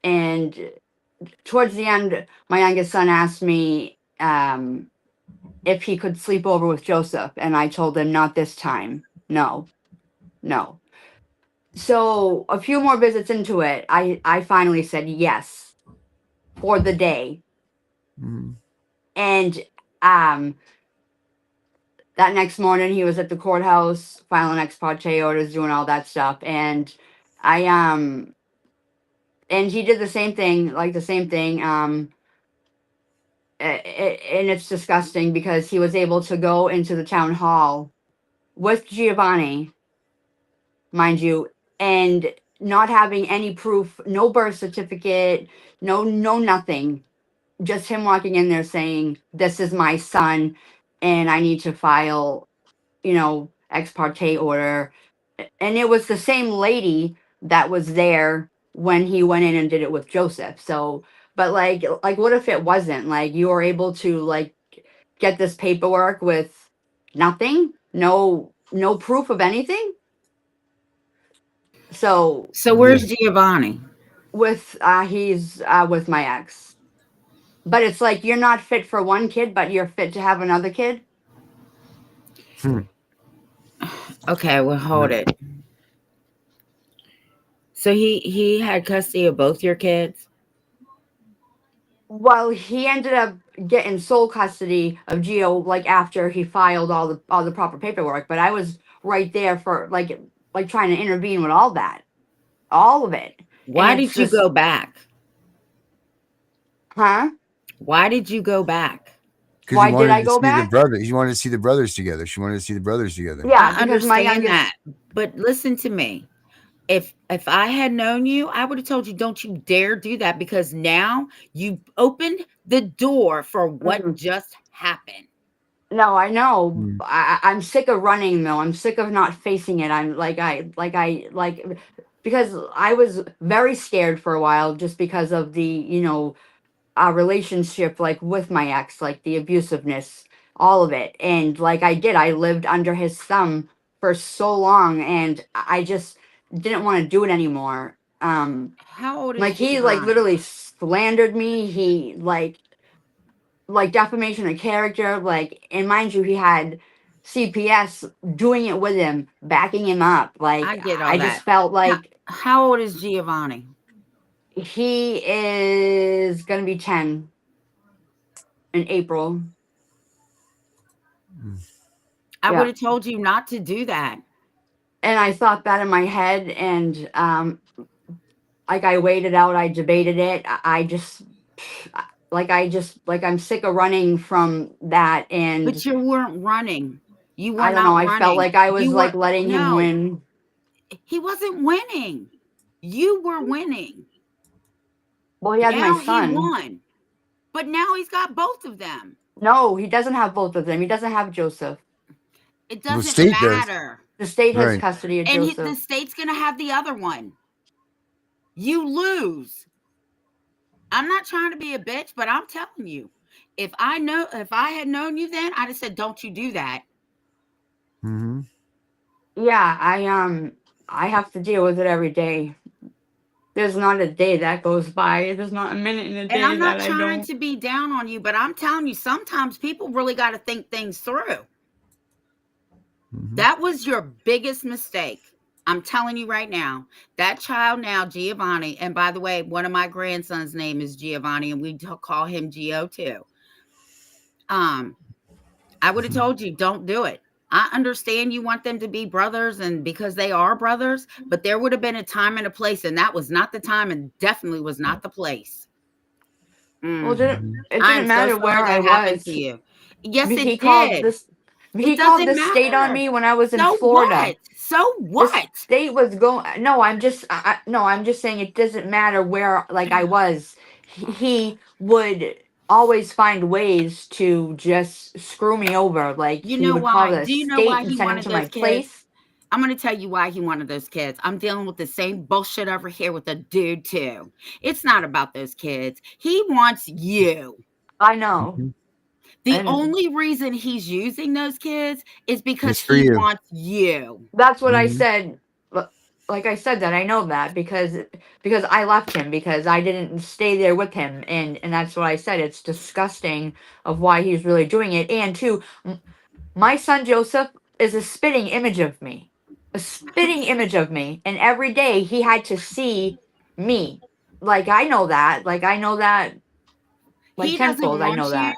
And towards the end, my youngest son asked me, if he could sleep over with Joseph. And I told him, not this time. No, no. So a few more visits into it, I finally said yes for the day. Mm-hmm. And um, that next morning, he was at the courthouse filing ex parte orders, doing all that stuff. And I, and he did the same thing, like the same thing. And it's disgusting because he was able to go into the town hall with Giovanni, mind you, and not having any proof, no birth certificate, no nothing, just him walking in there saying, this is my son and I need to file, ex parte order. And it was the same lady that was there when he went in and did it with Joseph. So, but like what if it wasn't? Like, you were able to, like, get this paperwork with nothing, no proof of anything. So where's Giovanni? with he's with my ex. But it's like you're not fit for one kid, but you're fit to have another kid. Okay, well, hold it. So he had custody of both your kids? Well, he ended up getting sole custody of Gio like after he filed all the proper paperwork. But I was right there for like trying to intervene with all that, all of it. Why And it's did you just, go back? huh? Why did you go back? Because Why you did I wanted to go see the back? brothers. You wanted to see the brothers together. She wanted to see the brothers together. Yeah, I because my understand youngest. that. But listen to me. If I had known you, I would have told you, don't you dare do that, because now you opened the door for what Mhm. just happened. No, I know. Mm. I'm sick of running though. I'm sick of not facing it. I'm because I was very scared for a while just because of the, our relationship like with my ex, like the abusiveness, all of it. And like I lived under his thumb for so long and I just didn't want to do it anymore. How old is Like he like Giovanni? literally slandered me. He like defamation of character, like, and mind you, he had CPS doing it with him, backing him up. Like I get all I just that. felt like How old is Giovanni? he is gonna be 10 in April. I Yeah. would have told you not to do that. And I thought that in my head, and like I waited out, I debated it. I just like I'm sick of running from that, and But you weren't running. You were I don't know. not I felt running. like I was You like were letting him no. win. He wasn't winning. You were winning. Well, he had my Now he son. won. But now he's got both of them. No, he doesn't have both of them. He doesn't have Joseph. It The doesn't state does. matter. The state has Right. custody of And the Joseph. state's going to have the other one. You lose. I'm not trying to be a bitch, but I'm telling you, if I had known you then, I'd have said, don't you do that. Mm-hmm. Yeah, I have to deal with it every day. There's not a day that goes by. There's not a minute in a And day I'm not that I trying don't. to be down on you, but I'm telling you, sometimes people really got to think things through. Mm-hmm. That was your biggest mistake. I'm telling you right now, that child now, Giovanni, and by the way, one of my grandsons' name is Giovanni, and we call him Gio too. I would have told you, don't do it. I understand you want them to be brothers, and because they are brothers, but there would have been a time and a place, and that was not the time, and definitely was not the place. Well, it I am didn't so matter sorry where I that happened was. to you. Yes, He it called did. this. It He called doesn't the state on matter. me when I was in So Florida. what? So The what? state was going. No, I'm just. No, I'm just saying it doesn't matter where. Like I was, he would always find ways to just screw me over. Like You he know would call why? the Do you know state why and he send him wanted to my those kids? place. I'm going to tell you why he wanted those kids. I'm dealing with the same bullshit over here with a dude too. It's not about those kids. He wants you. I know. Mm-hmm. The And only reason he's using those kids is because It's for he you. wants you. that's what I Mm-hmm. said. Like I said that I know that because I left him because I didn't stay there with him, and that's what I said. It's disgusting of why he's really doing it. And two, my son Joseph is a spitting image of me, a spitting image of me, and every day he had to see me. Like I know that. Like I know that. Like He doesn't tenfold, I know want you, that.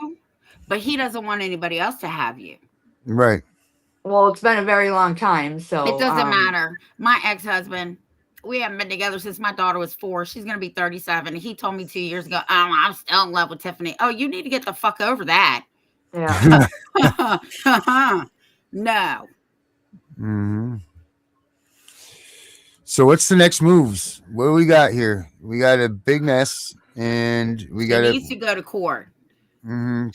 but he doesn't want anybody else to have you. Right. Well, it's been a very long time, It so doesn't matter. My ex-husband, we haven't been together since my daughter was 4. She's going to be 37. He told me 2 years ago, oh, I'm still in love with Tiffany. Oh, you need to get the fuck over that. yeah. No. Mm-hmm. So what's the next moves? What do we got here? We got a big mess, and we She got a. needs to go to court.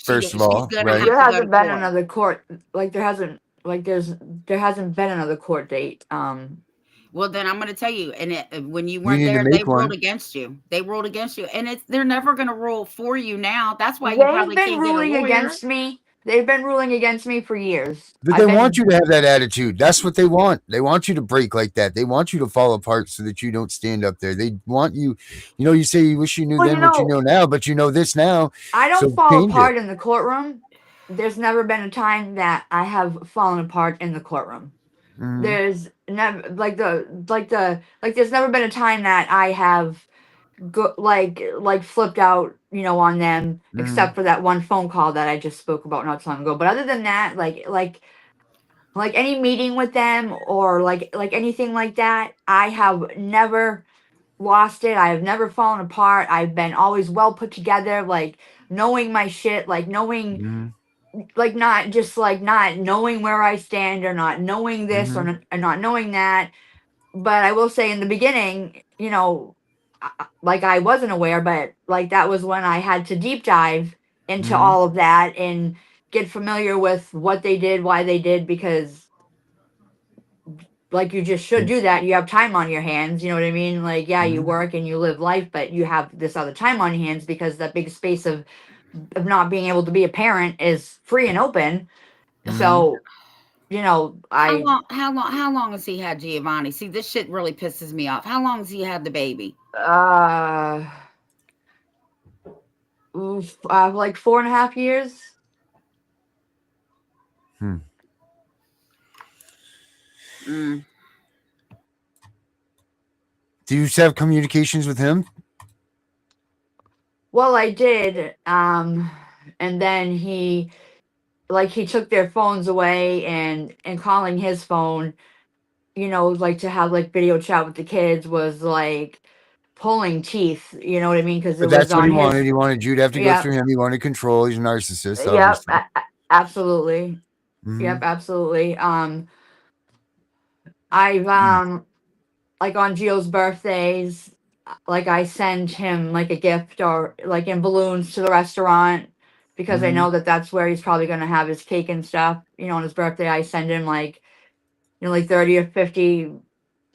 First of She's all, going to right? have There to go to hasn't been court. another court. Like there hasn't. Like there hasn't been another court date. Well, then I'm going to tell you, and when you You weren't need to there, they make ruled one. against you. They ruled against you, and they're never going to rule for you now. That's why you They've probably been can't get a ruling lawyer. against me They've been ruling against me for years. But they want you to have that attitude. That's what they want. They want you to break like that. They want you to fall apart so that you don't stand up there. They want you, you say you wish you knew Well, then what you know now, but you know this now. I don't So fall change it. apart in the courtroom. There's never been a time that I have fallen apart in the courtroom. Mhm. There's never there's never been a time that I have flipped out, on them, except for that one phone call that I just spoke about not so long ago. But other than that, like any meeting with them or like anything like that, I have never lost it. I have never fallen apart. I've been always well put together, like knowing my shit, like knowing, Mhm. like not just like not knowing where I stand or not knowing this Mhm. or not knowing that. But I will say in the beginning, like I wasn't aware, but like that was when I had to deep dive into Mhm. all of that and get familiar with what they did, why they did, because like you just should do that. You have time on your hands, you know what I mean? Like, yeah, you Mhm. work and you live life, but you have this other time on your hands because that big space of not being able to be a parent is free and open. Mhm. So, I How long has he had Giovanni? See, this shit really pisses me off. How long has he had the baby? like 4.5 years. Hmm. Mm. Do you have communications with him? Well, I did. And then he took their phones away and calling his phone, like to have like video chat with the kids was like pulling teeth, you know what I mean? Because it But was that's what on he his. wanted. He wanted you to have to go Yep. through him. He wanted control. He's a narcissist, Yep. obviously. Absolutely. Yep, Mhm. absolutely. I've like on Gio's birthdays, like I send him like a gift or like in balloons to the restaurant because I Mhm. know that that's where he's probably going to have his cake and stuff. On his birthday, I send him like, like 30 or 50.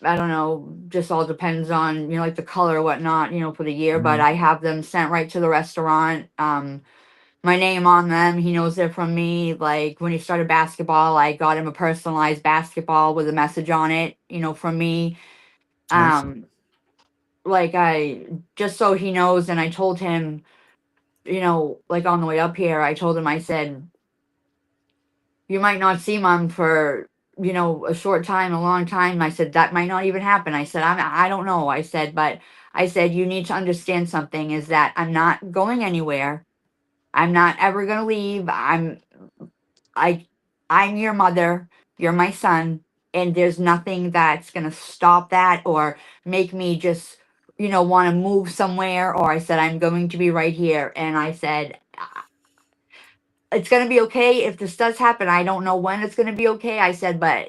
I don't know, just all depends on, like the color or whatnot, for the year, but Mhm. I have them sent right to the restaurant. My name on them. He knows they're from me. Like when he started basketball, I got him a personalized basketball with a message on it, from me. Awesome. Um, like I just so he knows, and I told him, like on the way up here, I told him, I said, you might not see mom for, a short time, a long time. I said, that might not even happen. I said, I don't know. I said, but I said, you need to understand something is that I'm not going anywhere. I'm not ever going to leave. I, I'm your mother. You're my son. And there's nothing that's going to stop that or make me just, want to move somewhere. Or I said, I'm going to be right here. And I said, it's going to be okay if this does happen. I don't know when it's going to be okay. I said, but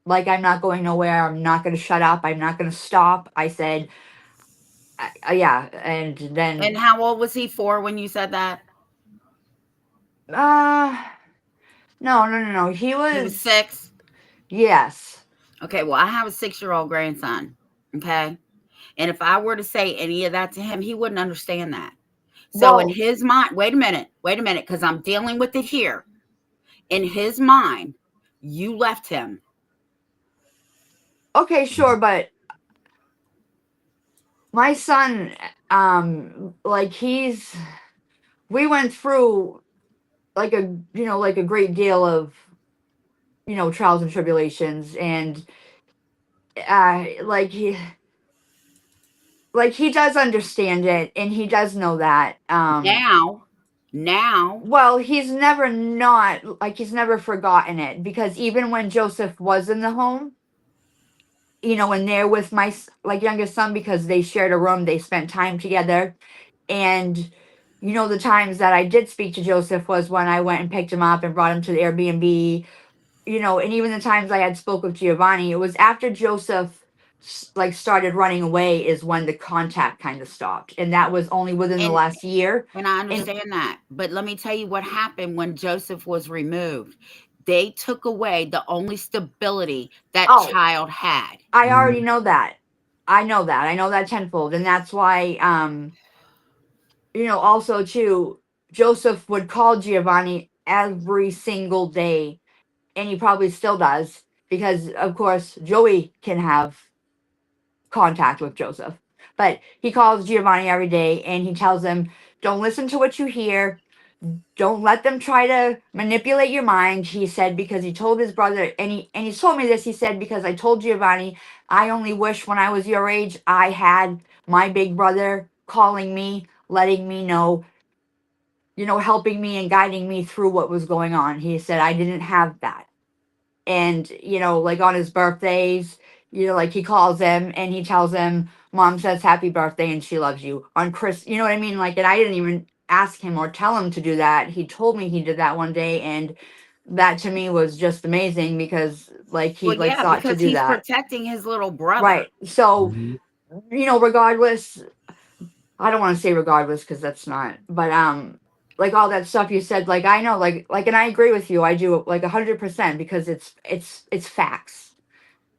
like, I'm not going nowhere. I'm not going to shut up. I'm not going to stop. I said, yeah. And And then, how old was he for when you said that? uh, no, no, no, no. He He was was, 6. yes. Okay, well, I have a 6-year-old grandson. Okay. And if I were to say any of that to him, he wouldn't understand that. So in Well, his mind, wait a minute, because I'm dealing with it here. In his mind, you left him. okay, sure. But my son, like we went through like like a great deal of, trials and tribulations and, like he does understand it and he does know that. Now, now, Well, he's never forgotten it because even when Joseph was in the home, and there with my like youngest son because they shared a room, they spent time together, and the times that I did speak to Joseph was when I went and picked him up and brought him to the Airbnb, and even the times I had spoke with Giovanni, it was after Joseph like started running away is when the contact kind of stopped, and that was only within the and last year. and I And understand that. But let me tell you what happened when Joseph was removed. They took away the only stability that oh, child had. I already Mhm. know that. I know that. I know that tenfold, and that's why also too, Joseph would call Giovanni every single day, and he probably still does because, of course, Joey can have contact with Joseph. But he calls Giovanni every day and he tells him, don't listen to what you hear. Don't let them try to manipulate your mind. He said, because he told his brother, and he told me this, he said, because I told Giovanni, I only wish when I was your age, I had my big brother calling me, letting me know, helping me and guiding me through what was going on. He said, I didn't have that. And, like on his birthdays, like he calls him and he tells him, Mom says happy birthday and she loves you. On Chris, you know what I mean? Like, and I didn't even ask him or tell him to do that. He told me he did that one day, and that to me was just amazing because like he Well, yeah, thought to because do he's that. protecting his little brother. Right. So, Mhm. regardless, I don't want to say regardless because that's not, but like all that stuff you said, like I know, like, and I agree with you. I do like 100% because it's facts.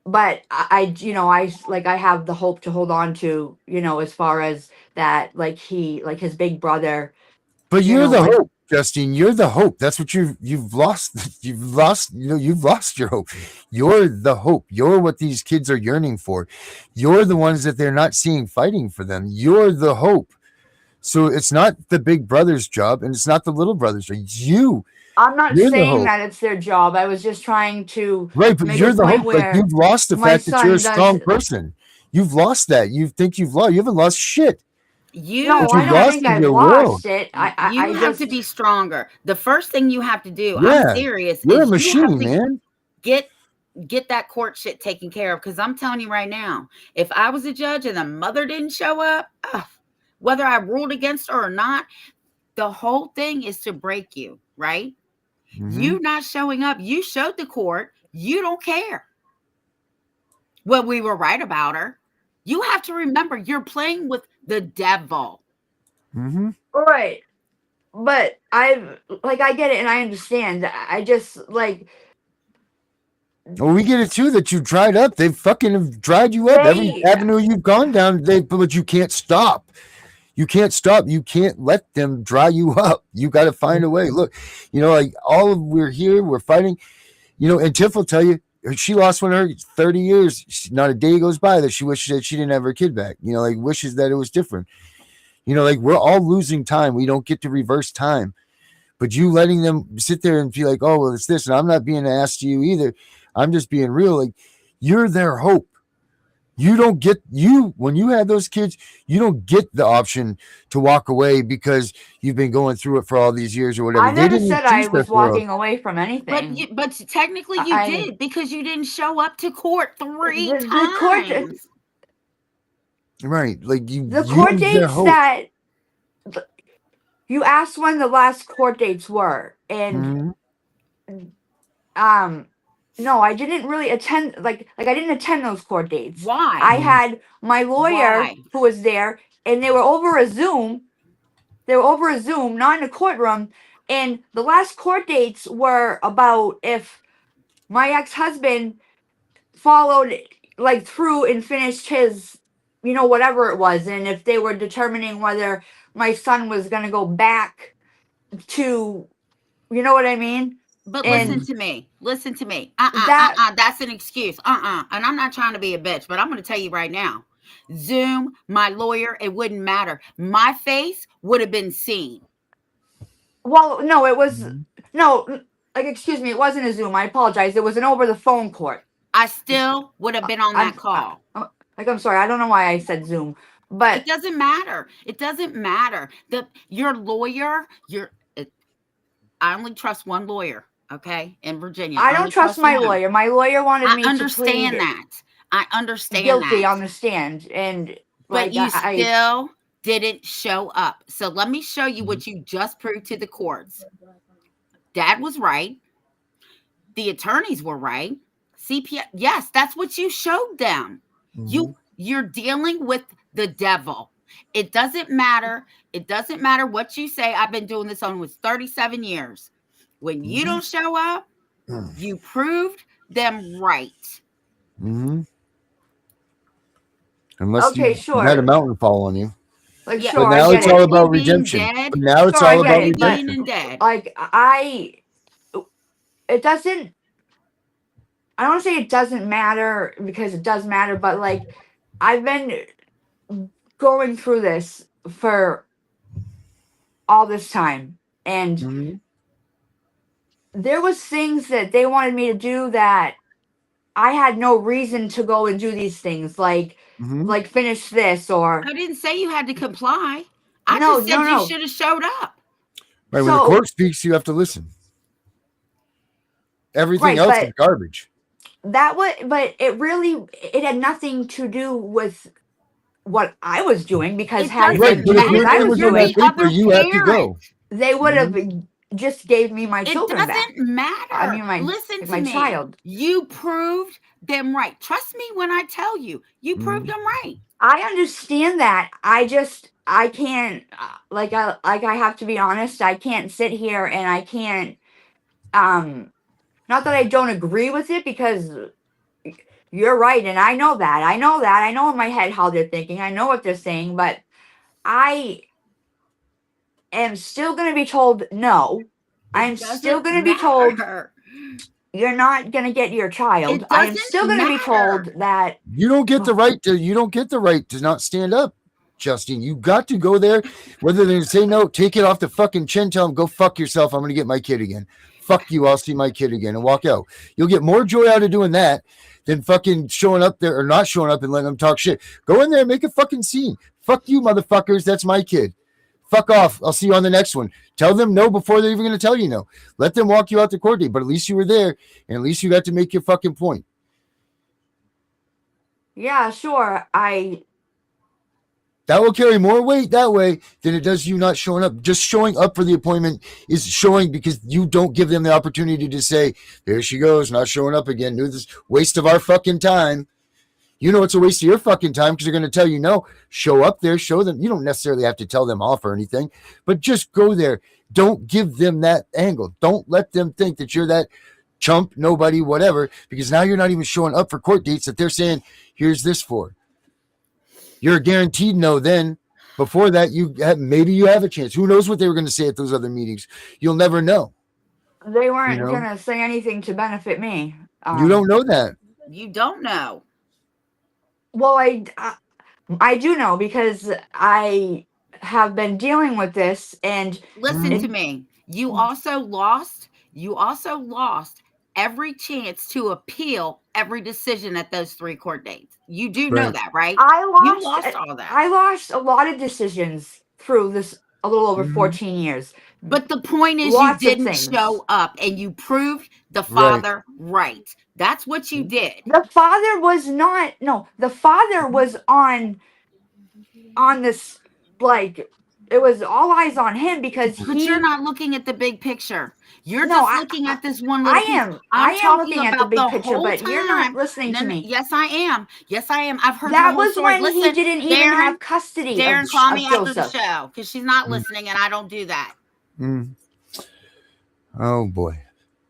But I have the hope to hold on to, as far as that, like his big brother, But you're the like hope, Justine. You're the hope. That's what you've lost. You've lost. You've lost your hope. You're the hope. You're what these kids are yearning for. You're the ones that they're not seeing fighting for them. You're the hope. So it's not the big brother's job, and it's not the little brother's job. I'm not You're the saying hope. that it's their job. I was just trying to Right, but make a you're the point hope. Like where you've lost the my fact that you're a son does. strong person. You've lost that. You think you've lost. You haven't lost shit. No, What You I you've don't have lost think is I've your will. lost it. you I have to just be stronger. The first thing you have to do, I'm Yeah, serious, you're a is you have machine, to man. get get that court shit taken care of. Because I'm telling you right now, if I was a judge and the mother didn't show up, whether I ruled against her or not, the whole thing is to break you, right? Mm-hmm. You not showing up, you showed the court, you don't care. Well, we were right about her. You have to remember, you're playing with the devil. Mm-hmm. right. But I get it and I understand. I just like Well, we get it too that you dried up. They fucking have dried you up. Every they avenue you've gone down, but you can't stop. You can't stop. You can't let them dry you up. You got to find a way. Look, like we're here, we're fighting. And Tiff will tell you she lost one of her 30 years. Not a day goes by that she wishes that she didn't have her kid back. Like wishes that it was different. Like we're all losing time. We don't get to reverse time. But you letting them sit there and feel like, oh, well, it's this. And I'm not being an ass to you either. I'm just being real. Like you're their hope. You don't get when you have those kids, you don't get the option to walk away because you've been going through it for all these years or whatever. I They never didn't said I choose this was world. walking away from anything. But technically you I did, because you didn't show up to court 3 the court times. Right. Like the court you're their dates hope. that you asked when the last court dates were, and Mm-hmm. no, I didn't really attend. Like I didn't attend those court dates. Why? I had my lawyer Why? who was there, and they were over a Zoom. They were over a Zoom, not in a courtroom. And the last court dates were about if my ex-husband followed like through and finished his, whatever it was, and if they were determining whether my son was going to go back to, you know what I mean? But listen And to me. Listen to me. that That's an excuse. And I'm not trying to be a bitch, but I'm going to tell you right now. Zoom, my lawyer, it wouldn't matter. My face would have been seen. well, no, it was Mm-hmm. no, like excuse me, it wasn't a Zoom. I apologize. It was an over the phone court. I still would have been on that call. I'm sorry. I don't know why I said Zoom, but It doesn't matter. It doesn't matter. Your lawyer, I only trust one lawyer, okay, in Virginia. I I don't only trust my him. lawyer. My lawyer wanted I me to understand plead that. I understand guilty that. on the stand, and But like you I still didn't show up. So let me show you what you just proved to the courts. Dad was right. The attorneys were right. CPS, yes, that's what you showed them. Mm-hmm. You're dealing with the devil. It doesn't matter. It doesn't matter what you say. I've been doing this almost 37 years. When you don't show up, you proved them right. Mm-hmm. Unless okay, you had a sure, mountain fall on you. like Yeah, But sure, I now get it's all it. about you being redemption. dead, But now it's Sure, I all get about it, but being redemption. and dead. like it doesn't. I don't want to say it doesn't matter because it does matter, but like I've been going through this for all this time, and Mm-hmm. there was things that they wanted me to do that I had no reason to go and do these things, Mm-hmm. like finish this or I didn't say you had to comply. I no, just no, said you no. should have showed up. Right. When the So court speaks, you have to listen. Everything right, else is but garbage. but it had nothing to do with what I was doing because It had it Right. been doesn't But if things your I matter. name was was on You're that the doing, paper, other you have to parent. go. they would have Mm-hmm. just gave me my It children back. doesn't matter. My Listen to my me. child. You proved them right. Trust me when I tell you, you proved Mm-hmm. them right. I understand that. I can't I have to be honest. I can't sit here and I can't not that I don't agree with it because you're right and I know that. I know that. I know in my head how they're thinking. I know what they're saying, but I am still going to be told no. I'm It still doesn't going to be told matter. you're not going to get your child. It I am doesn't still going to be told matter. that You don't get the right to. You don't get the right to not stand up, Justin. You got to go there. Whether they say no, take it off the fucking chin. Tell them go fuck yourself. I'm gonna get my kid again. Fuck you. I'll see my kid again and walk out. You'll get more joy out of doing that than fucking showing up there or not showing up and letting them talk shit. Go in there and make a fucking scene. Fuck you, motherfuckers. That's my kid. Fuck off. I'll see you on the next one. Tell them no before they're even going to tell you no. Let them walk you out the court date, but at least you were there and at least you got to make your fucking point. yeah, sure. That will carry more weight that way than it does you not showing up. Just showing up for the appointment is showing because you don't give them the opportunity to say, there she goes, not showing up again. Do this waste of our fucking time. You know it's a waste of your fucking time because they're going to tell you no. Show up there, show them. You don't necessarily have to tell them off or anything, but just go there. Don't give them that angle. Don't let them think that you're that chump, nobody, whatever, because now you're not even showing up for court dates that they're saying, here's this for. You're a guaranteed no then. Before that, maybe you have a chance. Who knows what they were going to say at those other meetings? You'll never know. They You weren't know, gonna say anything to benefit me. you don't know that. You don't know. Well, I do know because I have been dealing with this, and Listen Mhm. to me. You also lost. You also lost every chance to appeal every decision at those 3 court dates. You do know Right. that, right? I You lost lost all that. I lost a lot of decisions through this a little over Mhm. 14 years. But the point is, you Lots of didn't things. show up and you proved the Right. father right. That's what you did. The father was not no, the father was on this like it was all eyes on him because But you're he not looking at the big picture. You're no, just looking I at this one I little piece. am I'm looking talking at the about big the picture, whole but you're not time. listening to No, me. yes, I am. Yes, I am. I've heard your That whole was story. when he Listen, didn't even Darren, have custody Darren, call of me after the Joseph. show because she's not Mm. listening and I don't do that. Mm. Oh boy.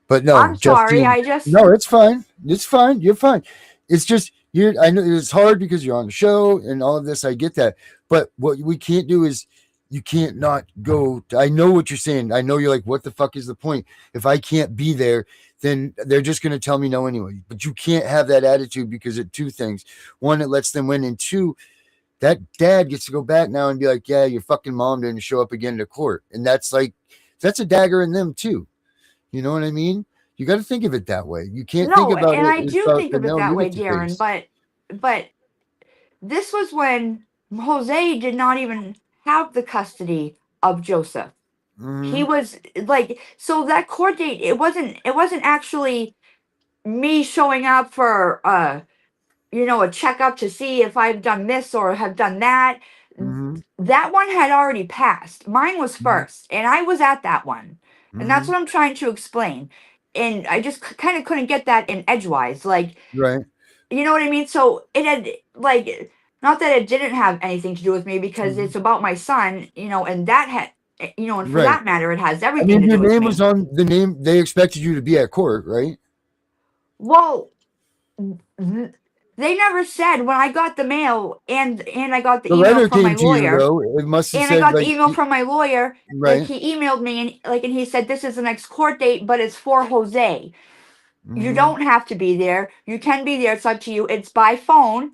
But no, I'm sorry. Justine. I just No, it's fine. It's fine. You're fine. It's just I know it's hard because you're on the show and all of this. I get that. But what we can't do is you can't not go. I know what you're saying. I know you're like, what the fuck is the point? If I can't be there, then they're just going to tell me no anyway. But you can't have that attitude because of 2 things. One, it lets them win. And 2, that dad gets to go back now and be like, yeah, your fucking mom didn't show up again to court. And that's a dagger in them too. You know what I mean? You got to think of it that way. You can't think no, about and it I as do about think the of it nail that you way, get to Darren. face. But this was when Jose did not even have the custody of Joseph. He Mhm. was like so that court date. It wasn't actually me showing up for a checkup to see if I've done this or have done that. Mhm. That one had already passed. Mine was Mhm. first, and I was at that one. And that's Mhm. what I'm trying to explain. And I just kind of couldn't get that in edgewise. Like, Right. you know what I mean? So it had, like, not that it didn't have anything to do with me because Mhm. it's about my son, and that had, and for Right. that matter, it has I everything mean, to your do with name was me. on the name. They expected you to be at court, right? Well, th- They never said when I got the mail and I got the The email letter from my came to you lawyer. though. It must have And I said got the like email from my lawyer. Like right. he emailed me and he said this is the next court date, but it's for Jose. You Mm-hmm. don't have to be there. You can be there. It's up to you. It's by phone.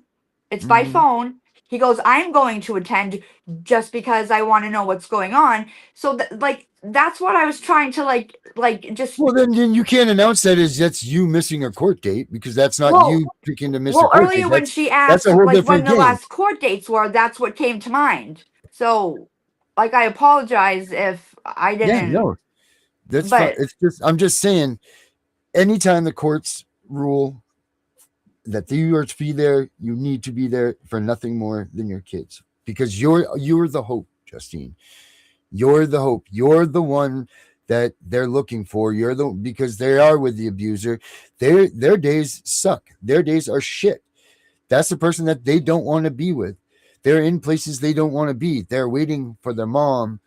It's by Mm-hmm. phone. He goes, I'm going to attend just because I want to know what's going on. So like that's what I was trying to like just Well, then you can't announce that as that's you missing a court date because that's not well you picking to miss a well court date. earlier when she That's a asked whole like when different the game. last court dates were, that's what came to mind. So like I apologize if I Yeah, didn't, no, that's fine. but It's just I'm just saying, anytime the courts rule that you are to be there, you need to be there for nothing more than your kids because you're the hope, Justine. You're the hope. You're the one that they're looking for. You're the because they are with the abuser. Their days suck. Their days are shit. That's the person that they don't want to be with. They're in places they don't want to be. They're waiting for their mom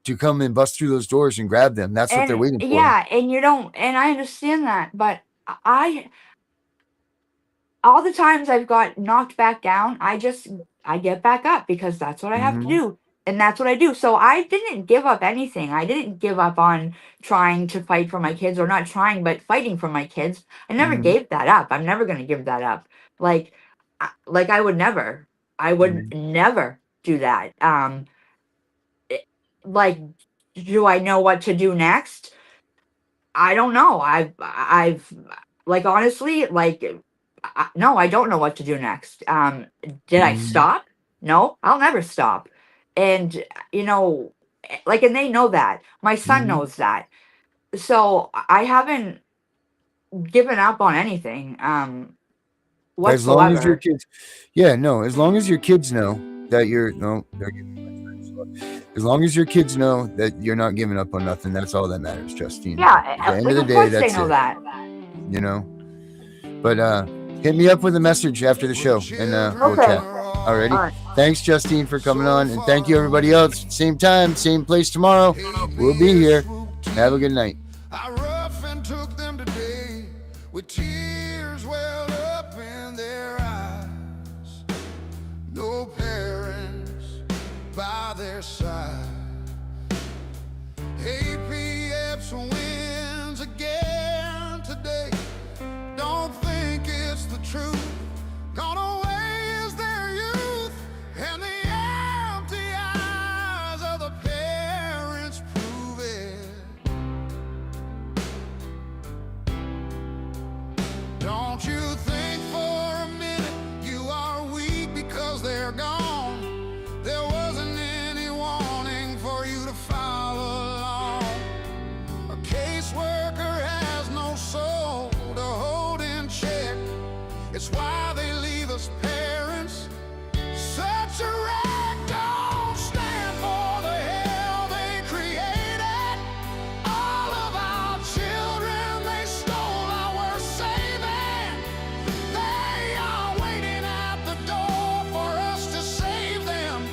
to come and bust through those doors and grab them. That's what they're and waiting for. yeah, and you don't, and I understand that, but I all the times I've got knocked back down, I get back up because that's what I have to Mm-hmm. do. And that's what I do. So I didn't give up anything. I didn't give up on trying to fight for my kids, or not trying, but fighting for my kids. I never Mm-hmm. gave that up. I'm never going to give that up. Like like I would never. I would never do that. Like do I know what to do next? I don't know. I've like honestly, like no, I don't know what to do next. Did I Mm-hmm. stop? No, I'll never stop. And you know, like, and they know that. My son Mm-hmm. knows that. So I haven't given up on anything As long as your whatsoever. kids, yeah, no, as long as your kids know that you're no, they're giving as long as your kids know that you're not giving up on nothing, that's all that matters, Justine. Yeah, At the end like of the of day, course they that's know it. that. You know. But hit me up with a message after the show and we'll Okay. chat. Alrighty. All right. Thanks, Justine, for coming on, and thank you everybody else. Same time, same place tomorrow. We'll be here. Have a good night. I rough and took them today with tears welled up in their eyes. No parents by their side. APF's wins again today. Don't think it's the truth. Gone away is their youth, and the empty eyes of the parents prove it. Don't you think for a minute you are weak because they're gone. There wasn't any warning for you to follow along. A caseworker has no soul to hold in check. It's why they leave us parents such a wreck. Don't stand for the hell they created. All of our children they stole, our saving. They are waiting at the door for us to save them.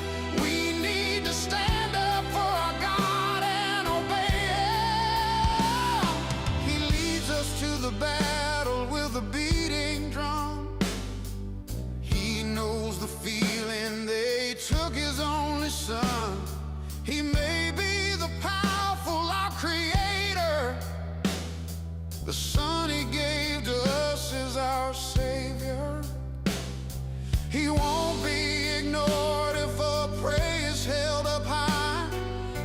We need to stand up for our God and obey Him. He leads us to the battle with a beating drum. He knows the feeling they took his only son. He may be the powerful, our creator. The son he gave to us is our savior. He won't be ignored if a praise held up high.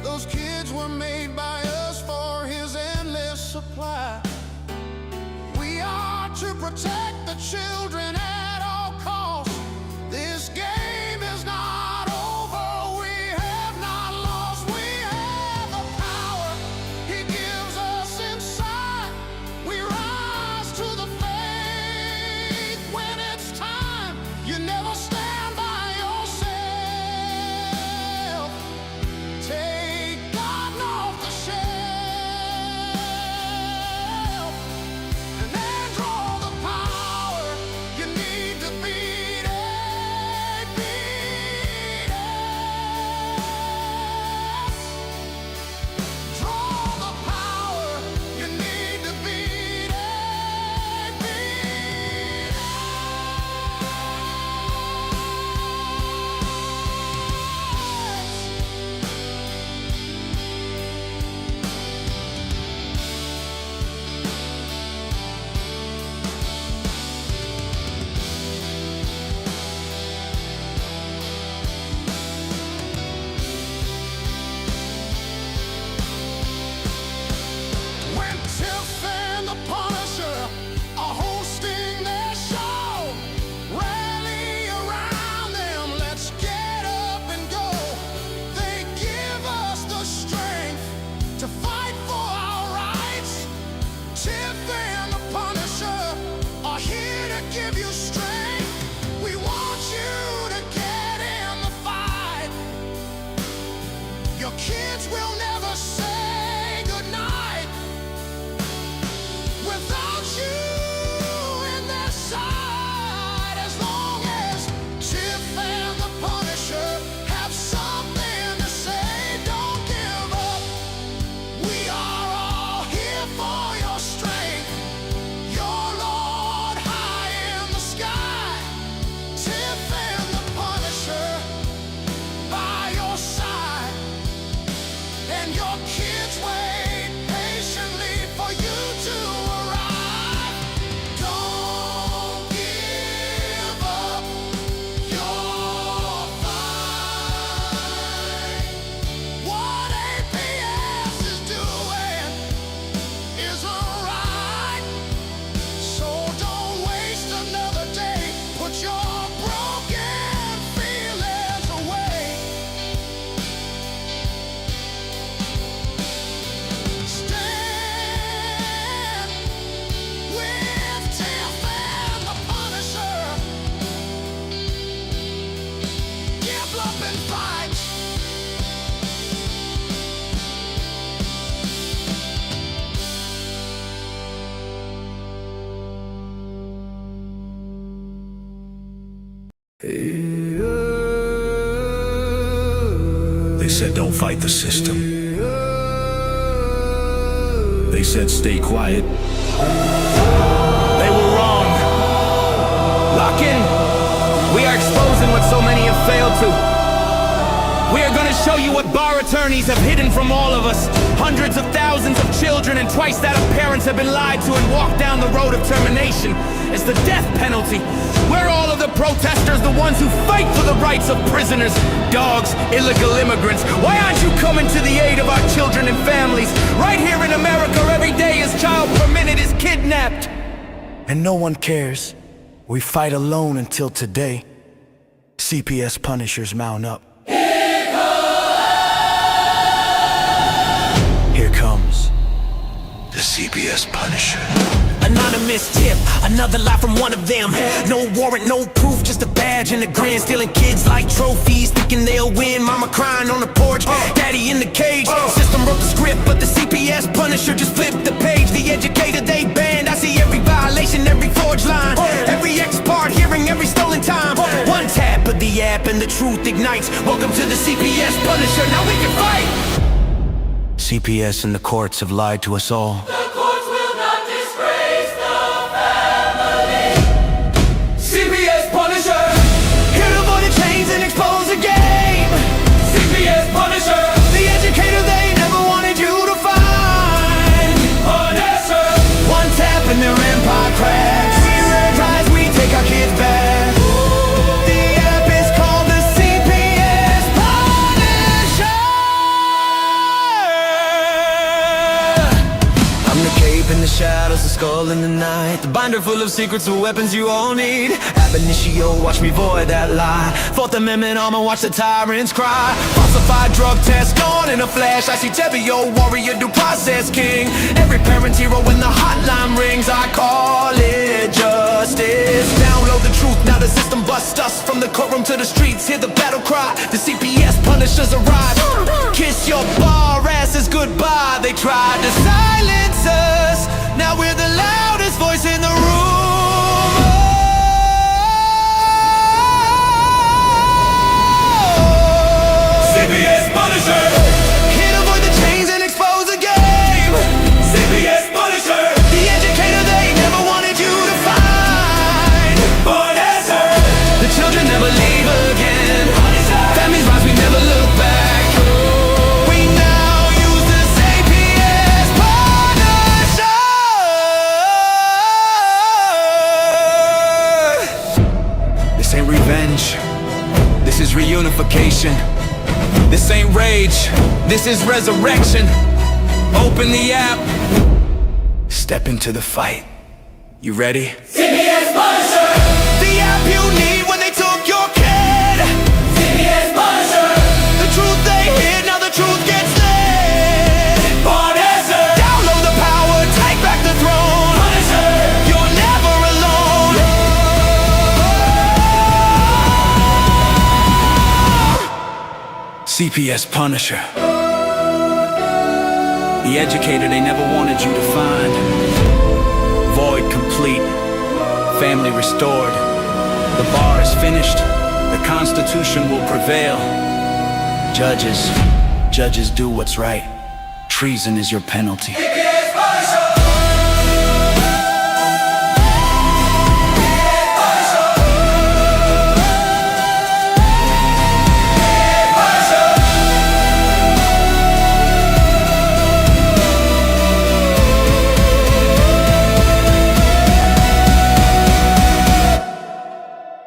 Those kids were made by us for his endless supply. We are to protect the children at all costs. This game is not over. We have not lost. We have the power he gives us inside. We rise to the faith when it's time. You never stand by yourself. Take God off the shelf and then draw the power. They said don't fight the system. They said stay quiet. They were wrong. Lock in. We are exposing what so many have failed to. We are going to show you what bar attorneys have hidden from all of us. Hundreds of thousands of children and twice that of parents have been lied to and walked down the road of termination. It's the death penalty. We're all of the protesters, the ones who fight for the rights of prisoners, dogs, illegal immigrants. Why aren't you coming to the aid of our children and families? Right here in America, every day a child per minute is kidnapped. And no one cares. We fight alone until today. CPS punishers mount up. Here comes the CPS Punisher. Anonymous tip, another lie from one of them. No warrant, no proof, just a badge and a grin. Stealing kids like trophies, thinking they'll win. Mama crying on the porch, daddy in the cage. System wrote the script, but the CPS Punisher just flipped the page. The educator they banned, I see every violation, every forged line, every ex-part hearing, every stolen time. One tap of the app and the truth ignites. Welcome to the CPS Punisher, now we can fight. CPS and the courts have lied to us all. The courts will not disgrace the family. CPS Punisher, here to avoid the chains and expose the game. CPS Punisher, the educator they never wanted you to find. Punisher, one tap and their empire cracks. We rise, we take our kids back. The app is called the CPS Punisher. I'm the cape in the shadows, the skull in the night, the binder full of secrets, the weapons you all need. Ab initio, watch me void that lie. Fourth Amendment armor, watch the tyrants cry. Falsified drug test gone in a flash. I see Tevio, warrior, due process king. Every parent's hero when the hotline rings. I call it justice. Download the truth, now the system busts us. From the courtroom to the streets, hear the battle cry. The CPS Punishers arrive. Kiss your bar asses goodbye. They tried to silence us, now we're the loudest voice in the room. CPS Punisher, here to avoid the chains and expose the game. CPS Punisher, the educator they never wanted you to find. Punisher, the children never leave again. Punisher, families rise, we never look back. We now use the CPS Punisher. This ain't revenge, this is reunification. This ain't rage, this is resurrection. Open the app, step into the fight. You ready? CPS Punisher, the app you need when they took your kid. CPS Punisher, the truth they hid, now the truth gets lit. Punisher, download the power, take back the throne. Punisher, you're never alone. CPS Punisher, the educator they never wanted you to find. Void complete, family restored. The bar is finished, the Constitution will prevail. Judges do what's right. Treason is your penalty.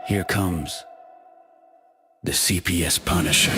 Here comes the CPS Punisher.